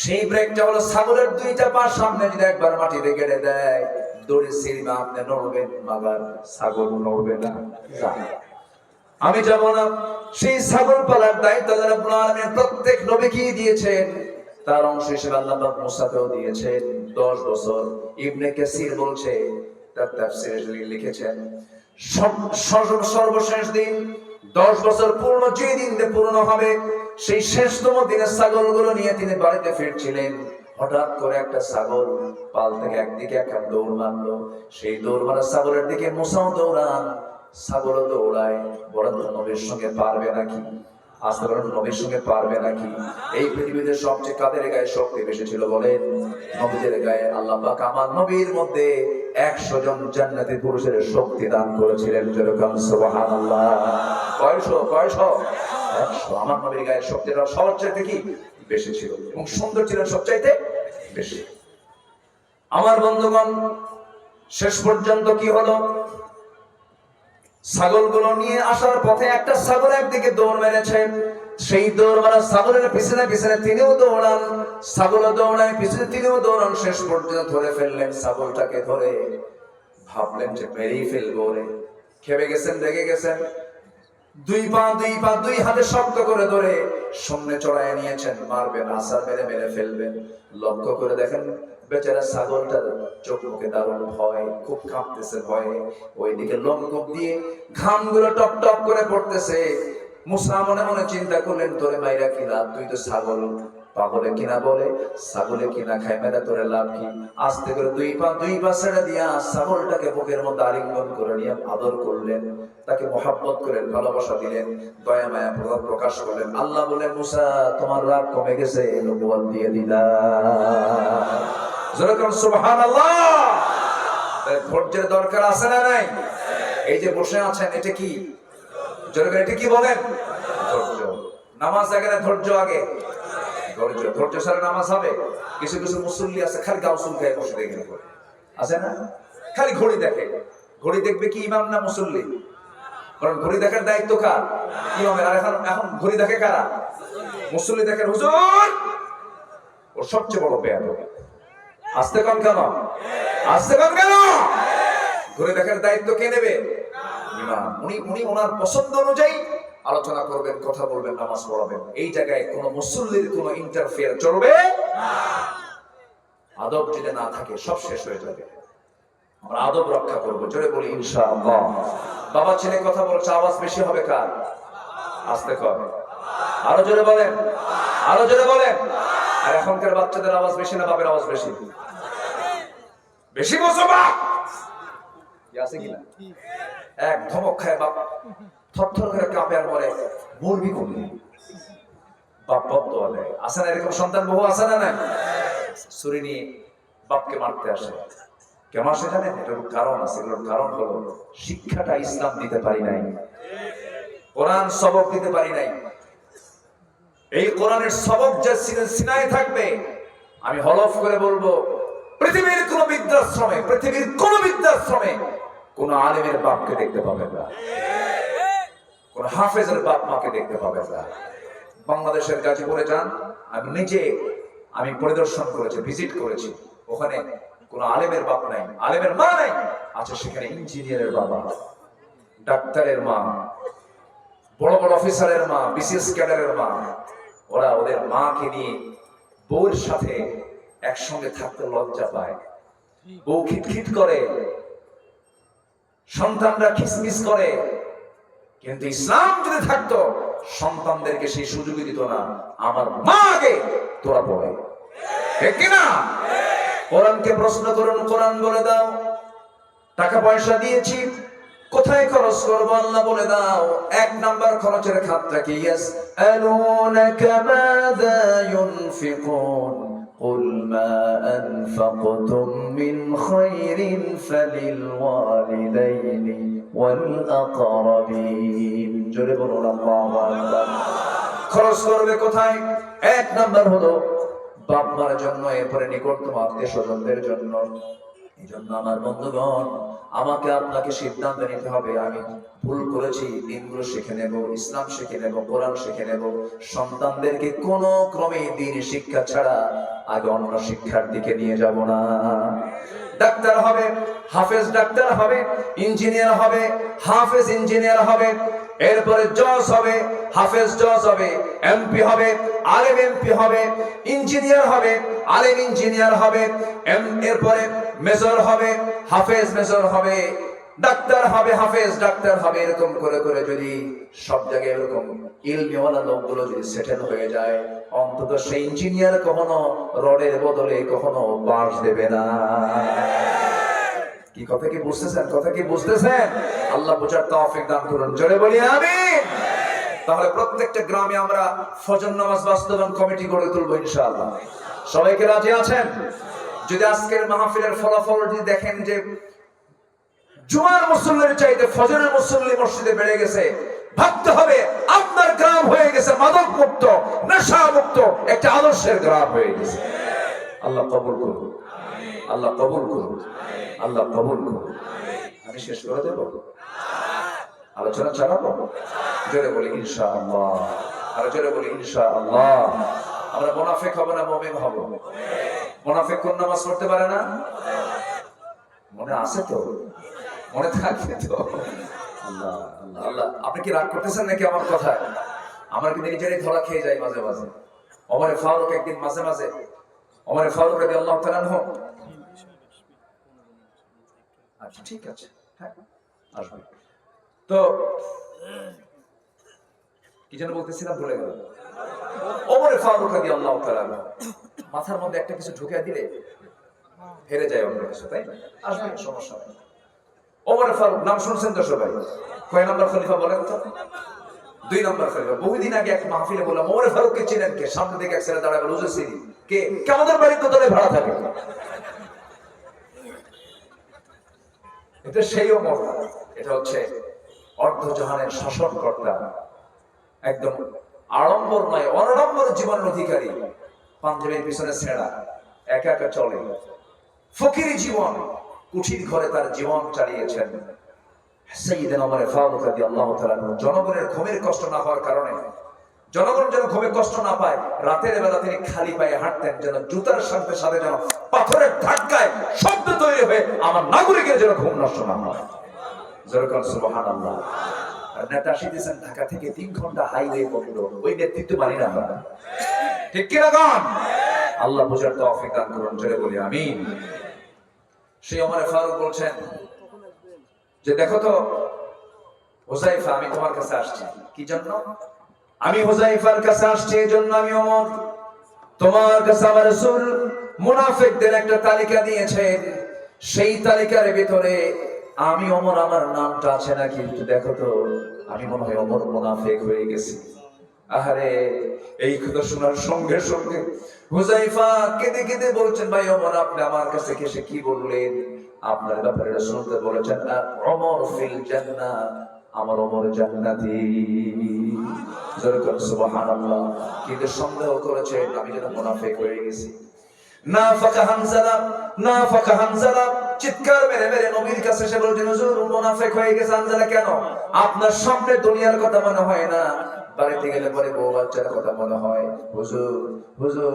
সেই ব্রেকটা হলো ছাগলের দুইটা পা সামনে যদি একবার মাটিতে গেড়ে দেয়, দড়ি ছিঁড়বে, আপনি নড়বেন, মাগার ছাগল নড়বে না। আমি যাব না। সেই ছাগল পালার দায়িত্ব আল্লাহ রাব্বুল আলামিন প্রত্যেক নবীকে দিয়েছেন, তার অংশ হিসেবে আল্লাহ পাক মুসাকেও দিয়েছেন 10 বছর। ইবনে কাসির বলছে, তার তাফসীরে লিখেছেন, সর্বশেষ দিন 10 বছর পূর্ণ যে দিন পূর্ণ হবে, সেই শেষতম দিনে ছাগলগুলো নিয়ে তিনি বাড়িতে ফিরছিলেন। হঠাৎ করে একটা ছাগল পাল থেকে একদিকে একটা দৌড় মারলো। সেই দৌড় মারা ছাগলের দিকে মুসাও দৌড়ান, ছাগলও দৌড়ায়। বড় নবীর সঙ্গে পারবে নাকি? আসতে পারেন, নবীর সঙ্গে পারবে নাকি? এই পৃথিবীতে সবচেয়ে কাদের গায়ে শক্তি বেশি ছিল বলেন? নবীদের গায়ে। আল্লাহ পাক আমার নবীর মধ্যে 100 জন জান্নাতি পুরুষের শক্তি দান করেছিলেন। যেরকম সুবহানাল্লাহ। কয়শো? 100। আমার নবীর গায়ে শক্তিটা সবচাইতে কি বেশি ছিল, এবং সুন্দর ছিল সবচাইতে বেশি। আমার বন্ধুগণ, শেষ পর্যন্ত কি হলো? ছাগলগুলো নিয়ে আসার পথে একটা ছাগল একদিকে দৌড় মেরেছে। সেই দৌড় মারা ছাগলের পিছনে পিছনে তিনিও দৌড়ান, ছাগল দৌড়ায় পিছনে তিনিও দৌড়ান। শেষ পর্যন্ত ধরে ফেললেন ছাগলটাকে। ধরে ভাবলেন যে মেরেই ফেলবো রে। খেপে গেছেন, রেগে গেছেন। দুই হাতে শক্ত করে ধরে সামনে চড়ায় নিয়েছেন, মারবেন, আছাড় মেরে মেরে ফেলবেন। লক্ষ্য করে দেখেন বেচারা ছাগলটার চোখ মুখে দারুণ ভয়, খুব কাঁপতেছে ভয়ে। ওইদিকে লোমকূপ দিয়ে ঘামগুলো টপ টপ করে পড়তেছে। মুসা মনে মনে চিন্তা করলেন, তোরে মাইরা কি লাভ, তুই তো ছাগল পাগলে কিনা বলে ছাগলে কিনা খায় মেদা তোরে লাভ কি? আস্তে করে দুই পা ছেড়ে দিয়া ছাগলটাকে বুকের মধ্যে আলিঙ্গন করে নিয়ে আদর করলেন, তাকে মহাব্বত করেন, ভালোবাসা দিলেন, দয়া মায়া প্রকাশ করলেন। আল্লাহ বলেন, মুসা তোমার রাগ কমে গেছে, নবুয়ত দিয়ে দিলাম। জোরে বলুন সুবহানাল্লাহ। ধৈর্যের দরকার আছে না নাই? এই যে বসে আছেন, এটা কি? জোরে করে এটা কি বলেন? ধৈর্য। নামাজ আগে না ধৈর্য আগে? ধৈর্য। ধৈর্য ছাড়া নামাজ হবে? কিছু কিছু মুসল্লি আছে খালি গাউসুল গায়ে বসে দেখে আছে না, খালি ঘড়ি দেখে। ঘড়ি দেখবে কি ইমাম না মুসল্লি? কারণ ঘড়ি দেখার দায়িত্ব কার? ইমামের। আর এখন ঘড়ি দেখে কারা? মুসল্লি দেখেন হুজুর ওর সবচেয়ে বড় বেয়াদব। আসতে কম কেন? আসতে কম কেন? ঘড়ি দেখার দায়িত্ব কে নেবে? ইমাম। উনি ওনার পছন্দ অনুযায়ী আলোচনা করবেন, কথা বলবেন, নামাজ পড়াবেন। এই জায়গায় কোন মুসল্লির কোন ইন্টারফেয়ার চলবে না। আদব যদি না থাকে সব শেষ হয়ে যাবে। আমরা আদব রক্ষা করবো। জোরে বলি ইনশাআল্লাহ। বাবা ছেলে কথা বলছে, আওয়াজ বেশি হবে কার? আস্তে কর। আরো জোরে বলেন, আরো জোরে বলেন। আর এখনকার বাচ্চাদের আওয়াজ বেশি না বাপের আওয়াজ বেশি? বেশি বলছো বাপ আছে কিনা? এক ধমক খায় বাপ থরথর করে কাঁপে আর বলে মরবি করলি। বাপ বদদোয়া দেয়। আছে না এরকম সন্তান বহু? আছে না না? ছুরি নিয়ে বাপকে মারতে আসে। কেন আসে জানেন? এটার কারণ আছে। এগুলোর কারণ হলো শিক্ষাটা ইসলাম দিতে পারি নাই, কোরআন সবক দিতে পারি নাই। এই কোরআনের সবক যে সিনায় থাকবে, আমি হলফ করে বলবো পৃথিবীর কোন বৃদ্ধাশ্রমে কোন আলেমের বাপকে দেখতে পাবে না, কোন হাফেজের বাপ মাকে দেখতে পাবে না। বাংলাদেশের গাজীপুরে যান, আমি পরিদর্শন করেছি, ভিজিট করেছি। ওখানে কোন আলেমের বাপ নাই, আলেমের মা নাই। আছে সেখানে ইঞ্জিনিয়ারের বাবা, ডাক্তারের মা, বড় বড় অফিসারের মা, বিসিএস ক্যাডারের মা। ওরা ওদের মাকে নিয়ে বউর সাথে একসঙ্গে থাকতে লজ্জা পায়। বউ খিটখিট করে, সন্তানরা খিসমিস করে। কিন্তু ইসলাম যদি থাকতো সন্তানদেরকে সেই সুযোগই দিত না। আমার মা আগে তোরা পড়ে, ঠিক কিনা? কোরআনকে প্রশ্ন করুন, কোরআন বলে দাও। টাকা পয়সা দিয়েছি, কোথায় খরচ করবো আল্লাহ বলে দাও। এক নাম্বার খরচের খাতটা কি? ইয়াসআলুনাকা মাযা ইউনফিকুন কুল মা আনফাকতুম মিন খায়রিন ফালিল ওয়ালিদাইনি ওয়াল আকরাবিন। জোরে বলুন আল্লাহু আকবার। খরচ করবে কোথায়? এক নাম্বার হলো বাপ মার জন্য, এরপরে নিকটতম আত্মীয় স্বজনদের জন্য। এই জন্য আমার বন্ধুগণ, আমাকে আপনাকে সিদ্ধান্ত নিতে হবে। আমি ভুল করেছি, দিনগুলো শিখে নেব, ইসলাম শিখে নেব, কোরআন শিখে নেব। সন্তানদেরকে কোন ক্রমে দিন শিক্ষা ছাড়া আগে অন্য শিক্ষার দিকে নিয়ে যাব না। ডাক্তার হবে, হাফেজ ডাক্তার হবে, ইঞ্জিনিয়ার হবে, হাফেজ ইঞ্জিনিয়ার হবে, এরপরে জজ হবে, হাফেজ জজ হবে, এমপি হবে, আলেম এমপি হবে, ইঞ্জিনিয়ার হবে, আলেম ইঞ্জিনিয়ার হবে, এরপরে মেজর হবে, হাফেজ মেজর হবে, ডাক্তার হবে, হাফেজ ডাক্তার হবে। এরকম করে করে যদি সব জায়গায় এরকম ইলমিওয়ালা লোকগুলো যদি সেটেল হয়ে যায়, অন্তত সেই ইঞ্জিনিয়ার কখনো রডের বদলে কখনো বাঁশ দেবে না। কি কথা কি বুঝতেছেন? কথা কি বুঝতেছেন? আল্লাহ বোঝার তৌফিক দান করুন। জোরে বলি আমিন। তাহলে প্রত্যেকটা গ্রামে আমরা ফজর নামাজ বাস্তবায়ন কমিটি গড়ে তুলবো ইনশাআল্লাহ। সবাইকে রাজি আছেন? যদি আজকের মাহফিলের ফলাফল যদি দেখেন যে জুমার মুসল্লির চাইতে ফজরের মুসল্লি মসজিদে বেড়ে গেছে, ভাবতে হবে আপনার গ্রাম হয়ে গেছে মাদক মুক্ত, নেশা মুক্ত একটা আদর্শের গ্রাম হয়ে গেছে। আল্লাহ কবুল করুন, আল্লাহ কবুল করুন, আল্লাহ কবুল করুন। আমি শেষ করে দেব, আলোচনা চালাবো। জোরে বলি ইনশাআল্লাহ, আর জোরে বলি ইনশাআল্লাহ। আমরা মুনাফিক হব না মুমিন হব? মুনাফিক কোন নামাজ পড়তে পারে না? মনে আছে তো? মনে থাকবে তো? আল্লাহ আল্লাহ আল্লাহ। আপনি কি রাগ করতেছেন নাকি আমার কথায়? আমার কিন্তু নিজেরাই ধরা খেয়ে যায় মাঝে মাঝে। ওমর ফারুক একদিন মাঝে মাঝে, ওমর ফারুক রাদিয়াল্লাহু তাআলা আনহু, আচ্ছা ঠিক আছে, হ্যাঁ আসবে তো। কি যেন বলতেছিলাম ভুলে গেলাম। ওমর ফারুক রাদিয়াল্লাহু তাআলা মাথার মধ্যে একটা কিছু ঢুকিয়ে দিলে হেরে যায় অন্য কিছু, তাই না? আসবে সমস্যা নেই। ওমর ফারুক নাম শুনছেন তো সবাই? কয় নম্বর খলিফা বলেন তো? 2 নম্বর খলিফা। বহুদিন আগে এক মাহফিলে বললাম ওমর ফারুককে চিনেন কে? সামনে দিকে এক ছেলে দাঁড়ায় বলে হুজুর চিনি। কে? আমাদের বাড়ির কোথায় ভাড়া থাকে। এটা সেই ওমর। এটা হচ্ছে অর্ধজাহানের শাসনকর্তা, একদম আড়ম্বর নয় অনাড়ম্বর জীবনের অধিকারী, পাঞ্জাবের পিছনে ছেঁড়া, একা একা চলে, ফকিরি জীবন, কুঠির ঘরে তার জীবন চালিয়েছেন সাইয়্যিদনা ওমর ফারুক রাদিয়াল্লাহু তাআলা। জনগণের ঘুমের কষ্ট না হওয়ার কারণে, জনগণ যেন ঘুমে কষ্ট না পায়, রাতের বেলা তিনি খালি পায়ে হাঁটতেন, যেন জুতার সাথে সাথে যেন পাথরের ধাক্কায় শব্দ তৈরি হয়ে আমার নাগরিকের যেন ঘুম নষ্ট না হয়। যেরকম সুবহানাল্লাহ। নেতা আসিতেছেন ঢাকা থেকে 3 ঘন্টা হাইওয়ে পর্যন্ত, ওই নেতৃত্ব মানি না আমরা, ঠিক কি না গান? আল্লাহ বুঝার তৌফিক দান করুন, জোরে বলি আমিন। সেই ওমর ফারুক বলছেন যে দেখো তো হুযায়ফা, আমি তোমার কাছে আসছি কি জন্য? আমি হুযায়ফার কাছে আসছি এই জন্য, আমি ওমর তোমার কাছে আমার রাসূল মুনাফিকদের একটা তালিকা দিয়েছেন, সেই তালিকার ভিতরে আমি ওমর আমার নামটা আছে নাকি একটু দেখো তো, আমি মনে হয় ওমর মুনাফিক হয়ে গেছি। আহারে, এই কথা শোনার সঙ্গে সঙ্গে হুযায়ফা কেঁদে কেঁদে বলছেন, ভাই ওমর আপনি আমার কাছে এসে কি বললেন? আপনার ব্যাপারে রাসূলকে বলেছেন না ওমর ফিল জান্নাহ, আমার ওমর জান্নাতি। যেরকম সুবহানাল্লাহ। কিন্তু সন্দেহ করেছেন আমি যেন মুনাফিক হয়ে গেছি। নাফাকা হানজালা, নাফাকা হানজালা চিৎকার মেরে মেরে নবীর কাছে এসে বলছেন হুজুর মুনাফিক হয়ে গেছে হানজালা কেন? আপনার সামনে দুনিয়ার কথা মনে হয় না, বাড়িতে গেলে পরে বউ বাচ্চার কথা মনে হয়। হুজুর হুজুর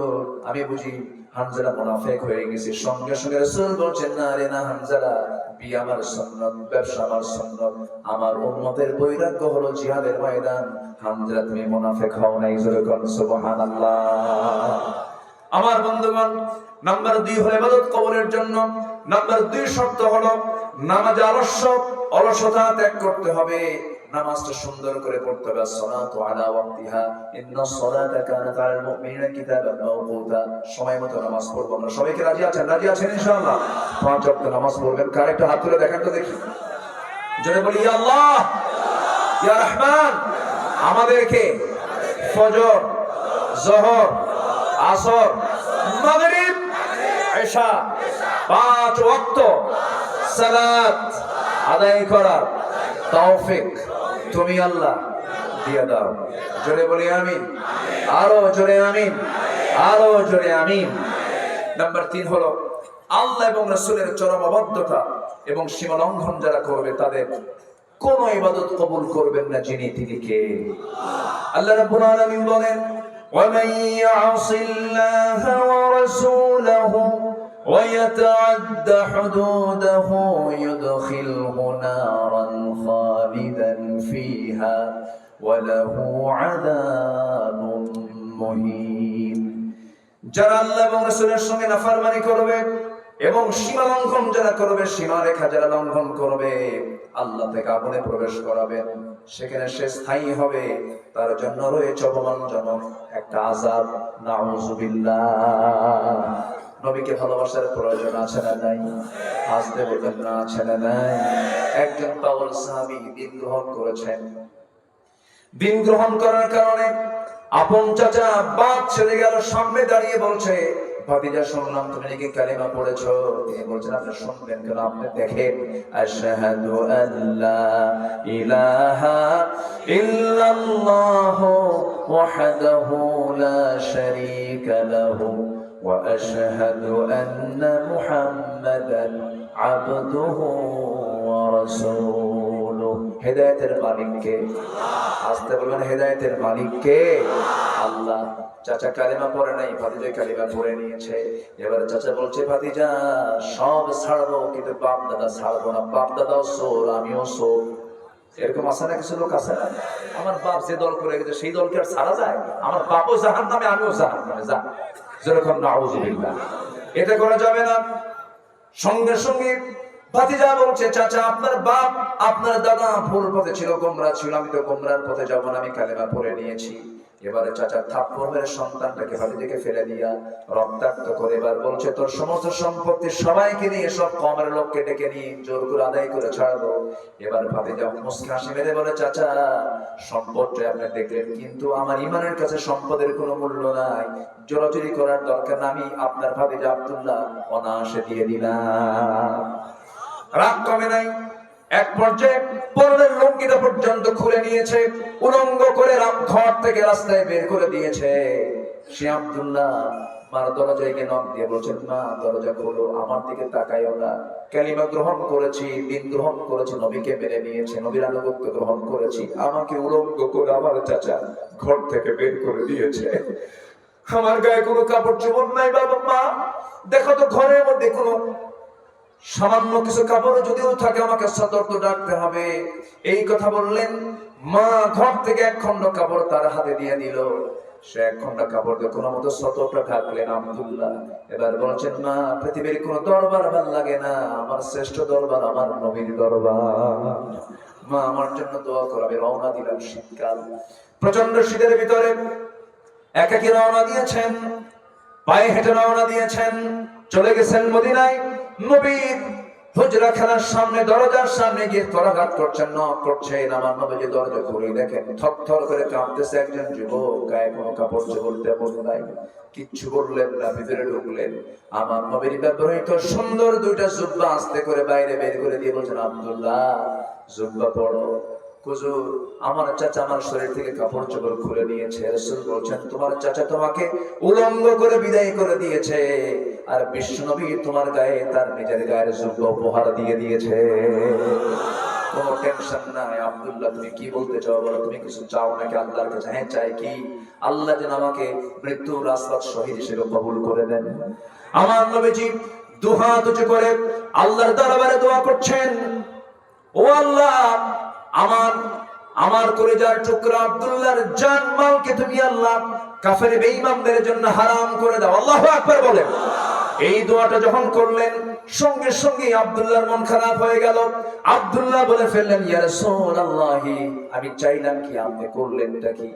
আমি বুঝি হানজালা মুনাফিক হয়ে গেছে। সঙ্গে সঙ্গে রাসূল বলছেন না রে না হানজালা, বিয়ে আমার সুন্নাত, ব্যবসা আমার সুন্নাত, আমার উম্মতের বৈরাগ্য হলো জিহাদের ময়দান। হানজালা তুমি মুনাফিক হও নাই। যেরকম সুবহানাল্লাহ। আমার বন্ধুগণ, নাম্বার 2 হলো ইবাদত কবুলের জন্য। নাম্বার 2 শর্ত হলো নামাজে অলসতা ত্যাগ করতে হবে, নামাজটা সুন্দর করে পড়তে হবে। সালাতু আলা ওয়াক্তিহা, ইন্নাস সালাতা কানাত আলাল মুমিনিনা কিতাবান মাওকুতা। সময় মতো নামাজ পড়ব আমরা। সবাই কি রাজি আছেন? রাজি আছেন ইনশাআল্লাহ? 5 ওয়াক্ত নামাজ পড়বেন। কার একটা হাত তুলে দেখেন তো দেখি। জোরে বলি ইয়া আল্লাহ, ইয়া রহমান। আমাদেরকে ফজর, যোহর, আসর, মাগরিব, ইশা 5 ওয়াক্ত সালাত আদায় করার তৌফিক তুমি আল্লাহ দিয়ে দাও। জোরে বলি আমিন। আরো জোরে আমিন, আরো জোরে আমিন। নাম্বার 3 হলো আল্লাহ এবং রাসূলের চরম অবাধ্যতা এবং সীমা লঙ্ঘন যারা করবে তাদের কোন ইবাদত কবুল করবেন না যিনি তিনি কে? আল্লাহ রাব্বুল আলামিন বলেন ومن يعص الله ورسوله ويتعد حدوده يدخله نارا خالدا فيها وله عذاب مهين। যারা আল্লাহ এবং রাসূলের সঙ্গে নাফরমানি করবে এবং সীমা লঙ্ঘন যারা করবে, সীমারেখা যারা লঙ্ঘন করবে, আল্লাহ থেকে আগুনে প্রবেশ করাবেন, সেখানে সে স্থায়ী হবে, তার জন্য রয়েছে অপমানজনক একটা আযাব। নাউযুবিল্লাহ। নবীকে ভালোবাসার প্রয়োজন আছে না নাই? আসতে বলবেন না আছে না নাই? একজন পাগল সাহাবী দিন গ্রহণ করেছেন। দিন গ্রহণ করার কারণে আপন চাচা বাপ ছেড়ে গেল, সামনে দাঁড়িয়ে বলছে ভাতিজা শুনলাম তুমি নাকি কালিমা পড়েছো। তিনি বলছেন আপনি শুনবেন কেন? আপনি দেখেন আশহাদু আল্লা ইলাহা ইল্লাল্লাহু ওয়াহদাহু লা শারীকা লাহু ওয়া আশহাদু আন্না মুহাম্মাদান আবদুহু ওয়া রাসূলুহু। হেদায়েতের মালিক কে? আসতে বলবেন হেদায়েতের মালিক কে? আল্লাহ। চাচা কালিমা পড়ে নাই, ভাতিজা কালিমা পড়ে নিয়েছে। এবার চাচা বলছে ভাতিজা সব ছাড়বো কিন্তু বাপ দাদা ছাড়বো না। বাপ দাদাও সোর, আমিও সোর। এরকম আছে না কিছু লোক? আছে না? আমার বাপ যে দল করে গেছে সেই দলকে আর ছাড়া যায়? আমার বাপও জাহান্নামে, আমিও জাহান্নামে। যা যেরকম নাউযুবিল্লাহ, এটা করা যাবে না। সঙ্গে সঙ্গে ভাতিজা বলছে চাচা আপনার বাপ আপনার দাদা ভুল পথে ছিল, গোমরা ছিল, আমি তো গোমরার পথে যাব না, আমি কালেমা পড়ে নিয়েছি। এবারে চাচার থাপ্পড় মেরে সন্তানটাকে বাড়ি থেকে ফেলে দিয়া রক্তাক্ত করে এবার বলছে তোর সমস্ত সম্পত্তি সবাইকে নিয়ে সব কমের লোককে ডেকে নিয়ে জোর করে আদায় করে ছাড়বো। এবার ভাতিজা মুস্কি হাসি মেরে বলে চাচা সম্পদটা আপনি দেখলেন, কিন্তু আমার ইমানের কাছে সম্পদের কোনো মূল্য নাই, জোরাজুরি করার দরকার না, আমি আপনার ভাতিজা আব্দুল্লাহ অনায়াসে দিয়ে দিলাম। রাগ কমে নাই, এক পর্যায়ে পরনের লুঙ্গিটা পর্যন্ত খুলে নিয়েছে, উলঙ্গ করে ঘর থেকে রাস্তায় বের করে দিয়েছে। সে আব্দুল্লাহ মার দরজায় গিয়ে নক দিয়ে বলছেন মা দরজা খোলো, আমার দিকে তাকাইও না, কালিমা গ্রহণ করেছি, দিন গ্রহণ করেছি, নবীকে মেনে নিয়েছে, নবীর আনুগত্য গ্রহণ করেছি, আমাকে উলঙ্গ করে আমার চাচা ঘর থেকে বের করে দিয়েছে। আমার গায়ে কোনো কাপড় চোপড় নাই বাবা, মা দেখো তো ঘরের মধ্যে কোনো সামান্য কিছু কাপড় যদিও থাকে আমাকে সতর্ক ডাকতে হবে। এই কথা বললেন, মা ঘর থেকে এক খন্ড কাপড় তার হাতে দিয়ে দিল। সে এক খন্ড কাপড় দিয়ে কোনো মতো সতর্কটা ঢাকলেন আব্দুল্লাহ। এবার বলছেন মা পৃথিবীর কোনো দরবার ভাল লাগে না, আমার শ্রেষ্ঠ দরবার আমার নবীর দরবার, মা আমার জন্য দোয়া করো। আমি রওনা দিলাম, শীতকাল, প্রচন্ড শীতের ভিতরে একাকী রওনা দিয়েছেন, পায়ে হেঁটে রওনা দিয়েছেন, চলে গেছেন মদিনায়। নবীর হুজরাখানার সামনে দরজার সামনে গিয়ে করাঘাত করছেন, নক করছেন। আমার নবীজি দরজা খুলে দেখেন থরথর করে কাঁপতেছে একজন যুবক, গায়ে কোনো কাপড় চোপড় তেমন নাই, কিচ্ছু বললেন না, ভিতরে ঢুকলেন। আমার নবীর ব্যবহৃত সুন্দর দুইটা জুব্বা আস্তে করে বাইরে বের করে দিয়ে বলছেন আব্দুল্লাহ জুব্বা পড়ো। হুজুর আমার চাচা আমার শরীর থেকে কাপড় চোপড় খুলে নিয়েছে। রাসূল বলছেন তোমার চাচা তোমাকে উলঙ্গ করে বিদায় করে দিয়েছে, আর বিশ্বনবী তোমার গায়ে তার নিজের গায়ের জুব্বা উপহার দিয়ে দিয়েছে। কোনো টেনশন নাই। আব্দুল্লাহ তুমি কি বলতে চাও বলো, তুমি কিছু চাও নাকি আল্লাহর কাছে? হ্যাঁ চাই। কি? আল্লাহ যেন আমাকে মৃত্যুর রাস্তার শহীদ হিসেবে কবুল করে দেন। আমার নবীজি দুহাত উঁচু করে আল্লাহর দরবারে দোয়া করছেন, ও আল্লাহ আমার কলিজার টুকরা আব্দুল্লাহর জান মালকে তুমি আল্লাহ কাফের বেঈমানদের জন্য হারাম করে দাও। আল্লাহু আকবার বলেন। এই দোয়াটা যখন করলেন সঙ্গে সঙ্গে আব্দুল্লাহর মন খারাপ হয়ে গেল। আব্দুল্লাহ বলে ফেললেন ইয়া রাসূলুল্লাহ আমি চাইলাম কি, আপনি করলেনটা কি?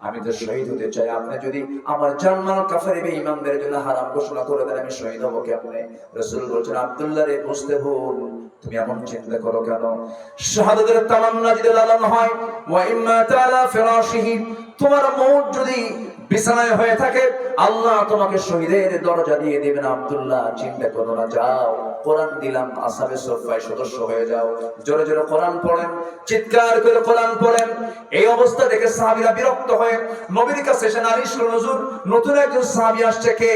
আমি তো শহীদ হতে চাই, আপনি যদি আমার জান মাল কাফের বেঈমানদের জন্য হারাম ঘোষণা করে দেন আমি শহীদ হব কেমনে? রাসূল বলেন আব্দুল্লাহ রে বুঝতে ভুল, তুমি এমন চিন্তা করো কেন? শাহাদাতের তামান্না যদি লালন হয়, ওয়া ইম্মা তাআলা ফিরাশিহি, তোমার মউত যদি বিছানায় হয়ে থাকে আল্লাহ তোমাকে শহীদের দরজা দিয়ে দিবেন। আব্দুল্লাহ চিন্তা করো না, যাও কোরআন দিলাম, আসহাবে সুফফায় সদস্য হয়ে যাও। জোরে জোরে কোরআন পড়েন, চিৎকার করে কোরআন পড়েন। এই অবস্থা দেখে সাহাবীরা বিরক্ত হয়ে নবীর কাছে এসে নালিশ করলেন, হুজুর নতুন একজন সাহাবী আসছে, কে?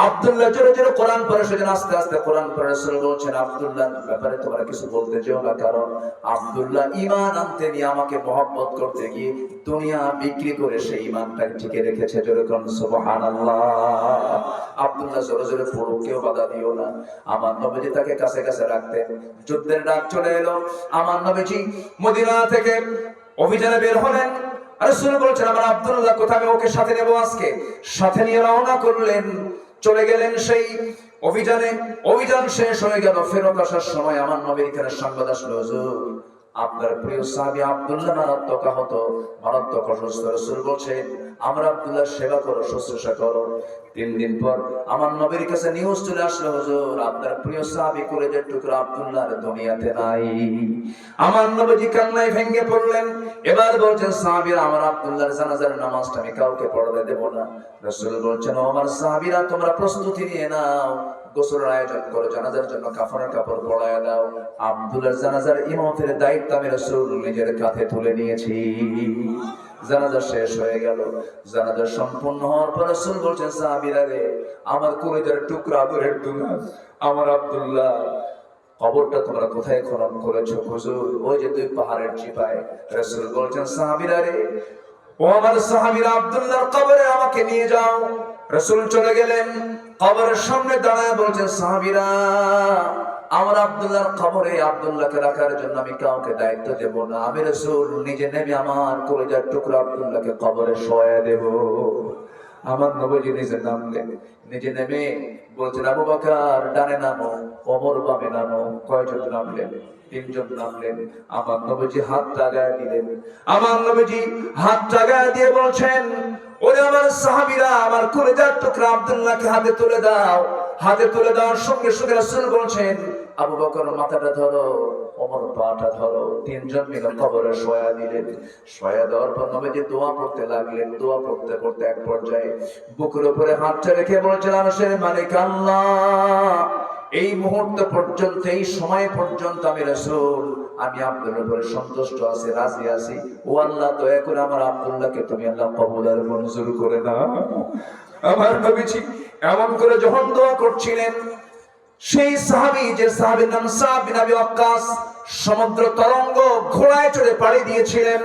আব্দুল্লাহ জোরে জোরে কোরআন পড়ে, সেজন্য আস্তে আস্তে কোরআন পড়ে। রাসূল বলছেন আব্দুল্লাহর ব্যাপারে তোমরা কিছু বলতে যেও না, কারণ আব্দুল্লাহ ঈমান আনতে নিয়ে আমাকে মহব্বত করতে গিয়ে দুনিয়া বিক্রি করে সেই ঈমানটাকে টিকে রেখেছে। জোরে কোন সুবহানাল্লাহ। আব্দুল্লাহ জোরে জোরে পড়ো, কেউ বাধা দিও না। আমার নবীজি তাকে কাছে কাছে রাখতেন। যুদ্ধের ডাক চলে এলো, আমার নবীজি মদিনা থেকে অভিযানে বের হলেন। রাসূল বলছেন আমার আব্দুল্লাহ কোথায়, আমি ওকে সাথে নেব আজকে। সাথে নিয়ে রওনা করলেন, চলে গেলেন সেই অভিযানে। অভিযান শেষ হয়ে গেল, ফেরত আসার সময় আমার নবীর কাছে সংবাদ আসলো, হুজুর আপনার প্রিয় সাহাবী আব্দুল্লাহ মারাত্মক আহত, মারাত্মক অসুস্থ। রাসূল বলছেন আমরা আব্দুল্লাহর সেবা করো, শুশ্রূষা করো। 3 দিন পর আমার নবীর কাছে নিউজ চলে আসলো, হুজুর আপনার প্রিয় সাহাবী কলেজের টুকরা আব্দুল্লাহর দুনিয়াতে নাই। আমার নবীজি কান্নায় ভেঙে পড়লেন। এবার বলছেন সাহাবীরা আমার আব্দুল্লাহর জানাজার নামাজটা আমি কাউকে পড়াতে দেব না। রাসূল বলছেন ও আমার সাহাবীরা তোমরা প্রস্তুতি নিয়ে নাও, গোসলের আয়োজন করো, জানাজার জন্য কাফনের কাপড় পরায়া দাও। আব্দুল্লাহর জানাজার ইমামতের দায়িত্ব আমি রাসূল নিজের কাঁধে তুলে নিয়েছি। জানাজা শেষ হয়ে গেল। জানাজা সম্পূর্ণ হওয়ার পর রাসূল বলছেন সাহাবীরা রে আমার কলিজার টুকরা আদরের দুলা আমার আব্দুল্লাহ কবরটা তোমরা কোথায় খনন করেছো? হুজুর ওই যে 2 পাহাড়ের চিপায়। রাসূল বলছেন সাহাবীরা রে ও আমার সাহাবীরা আব্দুল্লাহর কবরে আমাকে নিয়ে যাও। রাসূল চলে গেলেন, কবরের সামনে দাঁড়ায় বলছেন সাহাবীরা আমার আব্দুল্লাহর কবরে আব্দুল্লাহকে রাখার জন্য আমি কাউকে দায়িত্ব দেব না, আমি রাসূল নিজে নেমে আমার কলিজার টুকরা আব্দুল্লাহকে কবরে শোয়া দেব। আমার নবীজি নিজে নামলেন, নিজে নেমে বলছেন আবু বকর ডানে নামো, ওমর বামে নামো। কয়জন নামলেন? তিনজন নামলেন। আমার নবীজি হাতটা গায়ে দিলেন। আমার নবীজি হাতটা গায়ে দিয়ে বলছেন, ওরে আমার সাহাবীরা, আমার কলিজার টুকরা আব্দুল্লাহকে হাতে তুলে দাও। হাতে তুলে দেওয়ার সঙ্গে সঙ্গে রাসূল বলছেন, আবু বকর মাথাটা ধরো, ওমর পাটা ধরো। তিনজন মিলে কবরে শোয়া দিলেন। শোয়া দেওয়ার পর নবীজি দোয়া করতে লাগলেন। দোয়া করতে করতে এক পর্যায়ে বুকের উপরে হাতটা রেখে বলছেন, আরশের মালিক আল্লাহ, এই মুহূর্ত পর্যন্ত, এই সময় পর্যন্ত আমি রাসূল, আমি আব্দুল্লাহর উপরে সন্তুষ্ট আছি, রাজি আছি। ও আল্লাহ, দয়া করে আমার আব্দুল্লাহকে তুমি আল্লাহ কবুল আর মঞ্জুর করে নাও। আমার নবীজি এমন করে যখন দোয়া করছিলেন, সেই সাহাবী, যে সাহাবীর নাম সাদ বিন আবি ওয়াক্কাস, সমুদ্র তরঙ্গ ঘোড়ায় চড়ে পাড়ি দিয়েছিলেন।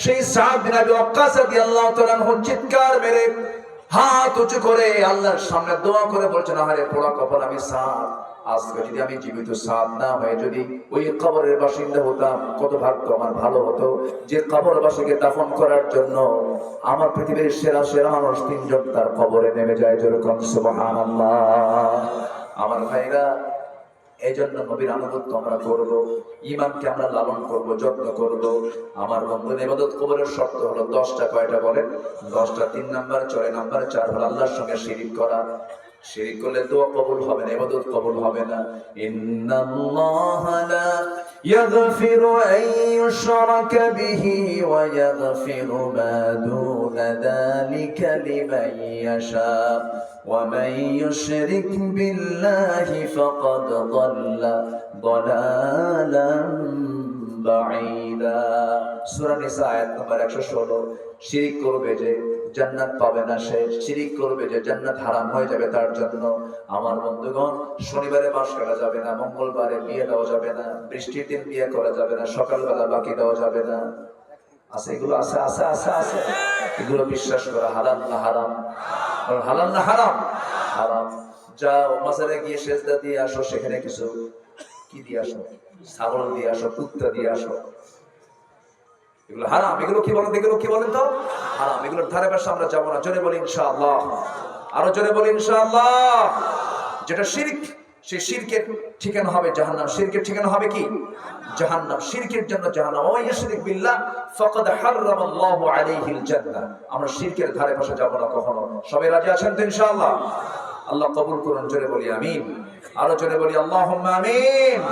সেই সাদ বিন আবি ওয়াক্কাস রাদিয়াল্লাহু তাআলা আনহু চিৎকার মেরে হাত উঁচু করে আল্লাহর সামনে দোয়া করে বলছেন, আরে পোড়া কপাল আমি সাদ, আজকে যদি আমি জীবিত সাদ না হয়ে যদি ওই কবরের বাসিন্দা হতাম, কত ভাগ্য আমার ভালো হতো, যে কবরবাসীকে দাফন করার জন্য আমার পৃথিবীর সেরা সেরা মানুষ তিনজন তার কবরে নেমে যায়। যেরকম সুবহানাল্লাহ। আমার ভাইরা, এই জন্য নবীর আনুগত্য আমরা করব, ঈমানকে আমরা লালন করব, যত্ন করব। আমার বন্ধু, ইবাদত কবরের শর্ত হলো 10টা। কয়টা বলেন? 10টা। 3 নাম্বার, 4 নাম্বার, 4 হলো আল্লাহর সঙ্গে শিরিক করা। শিরিক করলে দোয়া কবুল হবে না, ইবাদত কবুল হবে না। ইন্নাল্লাহা লা ইয়াগফিরু আন ইউশরাকা বিহি ওয়া ইয়াগফিরু মা দুনা যালিকা লিমান ইয়াশা ওয়া মান ইউশরিক বিল্লাহি ফাকাদ যাল্লা দালালান বাঈদা। সূরা নিসা আয়াত নম্বর 116। শিরিক করবে যে জান্নাত পাবে না, সে শিরিক করবে যে জান্নাত হারাম হয়ে যাবে তার জন্য। আমার বন্ধুগণ, শনিবারে বাস করা যাবে না, মঙ্গলবারে বিয়ে দেওয়া যাবে না, বৃষ্টির দিন বিয়ে করা যাবে না, সকালবেলা বাকি দেওয়া যাবে না। আছে এগুলো? আছে আছে আছে আছে। এগুলো বিশ্বাস করা হালাল না হারাম? হালাল না হারাম? হারাম। যাও মাজারে গিয়ে সেজদা দিয়ে আসো, সেখানে কিছু কি দিয়ে আসো? ছাগল দিয়ে আসো, কুত্তা দিয়ে আসো। এগুলো হারাম। এগুলো কি বলেন? এগুলো কি বলেন তো? হারাম। এগুলোর ধারে পাশে আমরা যাবো না। জোরে বলি ইনশাআল্লাহ। আরো জোরে বলি ইনশাআল্লাহ। যেটা শিরক, সেই শিরকের ঠিকানা হবে জাহান্নাম। শিরকের ঠিকানা হবে কি? জাহান্নাম। শিরকের জন্য জাহান্নাম। ওয়া ইশরিক বিল্লাহ ফাকাদ হারামাল্লাহু আলাইহিল জান্নাহ। আমরা শিরকের ধারে পাশে যাব না কখনো। সবাই রাজি আছেন তো ইনশাআল্লাহ? আল্লাহ কবুল করুন। জোরে বলি আমিন। আরো জোরে বলি আল্লাহুম্মা আমিন।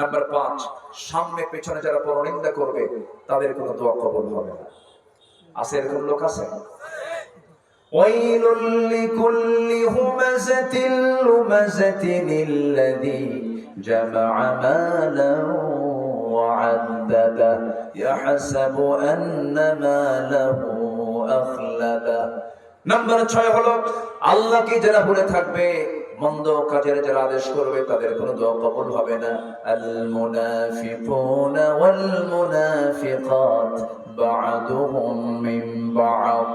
নাম্বার 5, সামনে পেছনে যারা পরনিন্দা করবে তাদের কোনো দোয়া কবুল হবে না। আছে এরকম লোক? আছে। ওয়াইলুল লিকুল্লি হুমাযাতিল লুমাযাতিন আল্লাযী জামা'a মালান ওয়া 'আদ্দাদা ইয়াহসাবু আন্না মালাহু আখলাদা। নাম্বার 6 হলো আল্লাহকে যারা ভুলে থাকবে, মন্দ কাজের যারা আদেশ করবে, তাদের কোনো দোয়া কবুল হবে না। আল মুনাফিকুনা ওয়াল মুনাফিকাত বা'দুহুম মিন বা'দ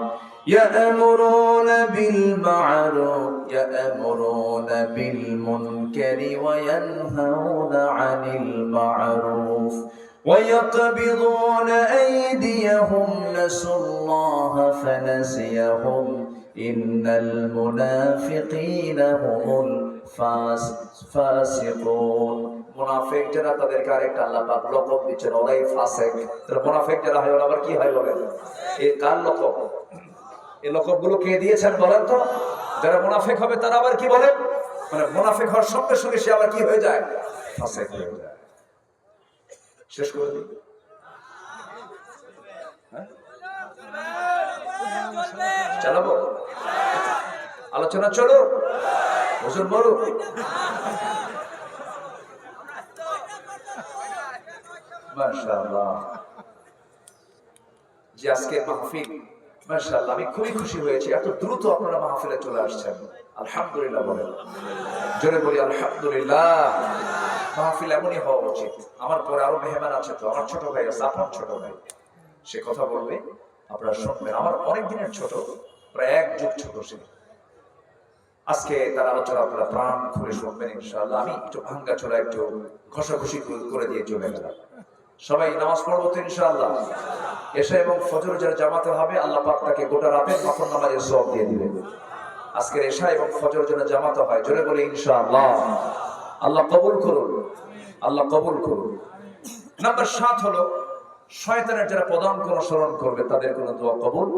ইয়া'মুরুনা বিল মা'রুফ ইয়া'মুরুনা বিল মুনকারি ওয়া ইয়ানহাউনা 'আনিল মা'রুফ ويقبضون أيديهم نسوا الله فنسيهم إن المنافقين هم الفاسقون। মুনাফিক যারা, তাদেরকে আরেকটা আল্লাহ পাক লকব দিচ্ছেন, ওরাই ফাসিক। তাহলে মুনাফিক যারা হয় ওরা আবার কি হয় বলেন? এই কার লকব? এই লকবগুলো কে দিয়েছেন বলেন তো? যারা মুনাফিক হবে তারা আবার কি বলেন? মানে মুনাফিক হওয়ার সঙ্গে সঙ্গে সে আবার কি হয়ে যায়? ফাসিক হয়ে যায়। শেষ করে দিই। চালাবো? আলোচনা চলো, হুজুর বলো। মাশাআল্লাহ। যে আজকে মাহফিল, মাশাআল্লাহ, আমি খুবই খুশি হয়েছি। এত দ্রুত আপনারা মাহফিলে চলে আসছেন, আলহামদুলিল্লাহ বলেন। জোরে বলি আলহামদুলিল্লাহ। মাহফিল এমনই হওয়া উচিত। আমার পরে আরো মেহমান আছে, তো আমার ছোট ভাই আছে, আপনার ছোট ভাই, সে কথা বলবে, আপনারা শুনবেন। আমার অনেক দিনের ছোট, প্রায় 1 যুগ ছোট সে। আজকে তার আলোচনা আপনারা প্রাণ খুলে শুনবেন ইনশাআল্লাহ। আমি একটু ভাঙ্গা চোরা একটু ঘষাঘষি করে দিয়ে চলে গেলাম। সবাই নামাজ পড়বো তো ইনশাআল্লাহ। এশা এবং ফজর যারা জামাতে হবে, আল্লাহ পাক তাকে গোটা রাতের নফল নামাজের সওয়াব দিয়ে দিবেন। আজকের এশা এবং ফজর যেন জামাতে হয়, জোরে বলে ইনশাআল্লাহ। আল্লাহ কবুল করুন, আল্লাহ কবুল করুন। নাম্বার 7 হলো শয়তানের যারা পদাঙ্ক অনুসরণ করবে তাদের কোনো দোয়া কবুল,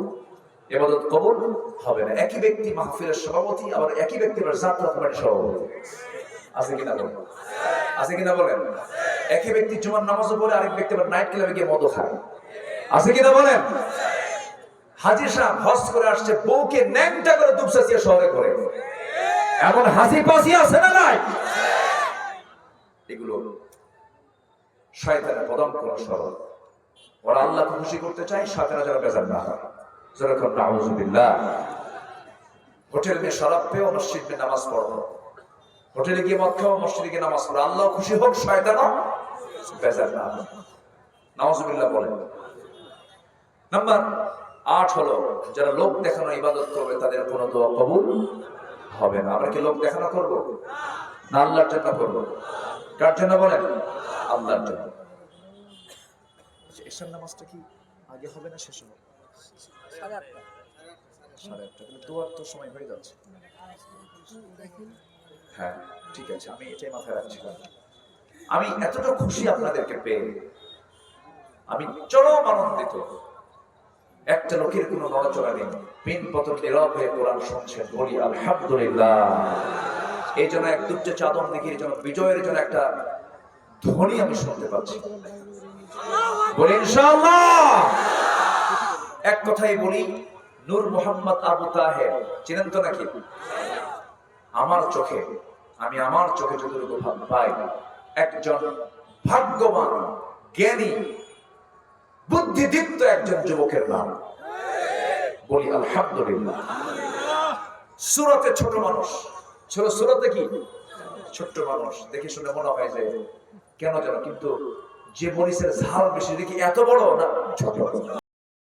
ইবাদত কবুল হবে না। একই ব্যক্তি মাহফিলের সভাপতি, আবার একই ব্যক্তি আবার যাত্রা কমিটির সভাপতি। আছে কিনা বলেন? আছে কিনা বলেন? একই ব্যক্তি জুমার নামাজও পড়ে, আরেক ব্যক্তি আবার নাইট ক্লাবে গিয়ে মদ খায়। আছে কিনা বলেন? হাজী সাহেব হজ করে আসছে, বউকে ন্যাংটা করে দুপসাচিয়া শহরে করে, এমন হাসি পাসি আছে না নাই? এগুলো শয়তানের পদাঙ্ক অনুসরণ। ওরা আল্লাহকে খুশি করতে চায়, শয়তানের যেন বেজার না হয়। যেরকম নাউযুবিল্লাহ। হোটেল গিয়ে শরাব পেও, মসজিদ গিয়ে নামাজ পড়ো, হোটেলে গিয়ে মদ খাও, মসজিদে গিয়ে নামাজ পড়ো, আল্লাহ খুশি হোক, শয়তানও বেজার না হয়। নাউযুবিল্লাহ বলেন। নাম্বার 8 হলো যারা লোক দেখানো ইবাদত করবে তাদের কোনো দোয়া কবুল হবে না। আমরা কি লোক দেখানো করব না আল্লাহর জন্য করব? কার জন্য বলেন? আল্লাহর জন্য। এশার নামাজটা কি আগে হবে না শেষ হবে? 8:30। 8:30 তাহলে দোয়ার তো সময় হয়ে যাচ্ছে। হ্যাঁ ঠিক আছে, আমি এটাই মাথায় রাখছিলাম। আমি এতটা খুশি আপনাদেরকে পেয়ে, আমি চরম আনন্দিত। একটা লোকের কোনো নড়াচড়া নেই, পিন পতন নীরব হয়ে কোরআন শুনছেন, বলি আলহামদুলিল্লাহ। এই জন্য এক দুর্যে চাদর দেখি, এই জন্য বিজয়ের জন্য একটা ধ্বনি আমি শুনতে পাচ্ছি। বলি ইনশাআল্লাহ। এক কথাই বলি, নূর মোহাম্মদ আবু তাহের চিনেন তো নাকি? আমার চোখে, আমি আমার চোখে যতটুকু পাই, একজন ভাগ্যবান, জ্ঞানী, বুদ্ধিদীপ্ত একজন যুবকের নাম। বলি আলহামদুলিল্লাহ। সূরাতে ছোট মানুষ, সূরাতে কি ছোট্ট মানুষ, দেখে শুনে মনে হয় যে কেন যেন, কিন্তু যে মরিচের ঝাল বেশি দেখি এত বড় না ছোট।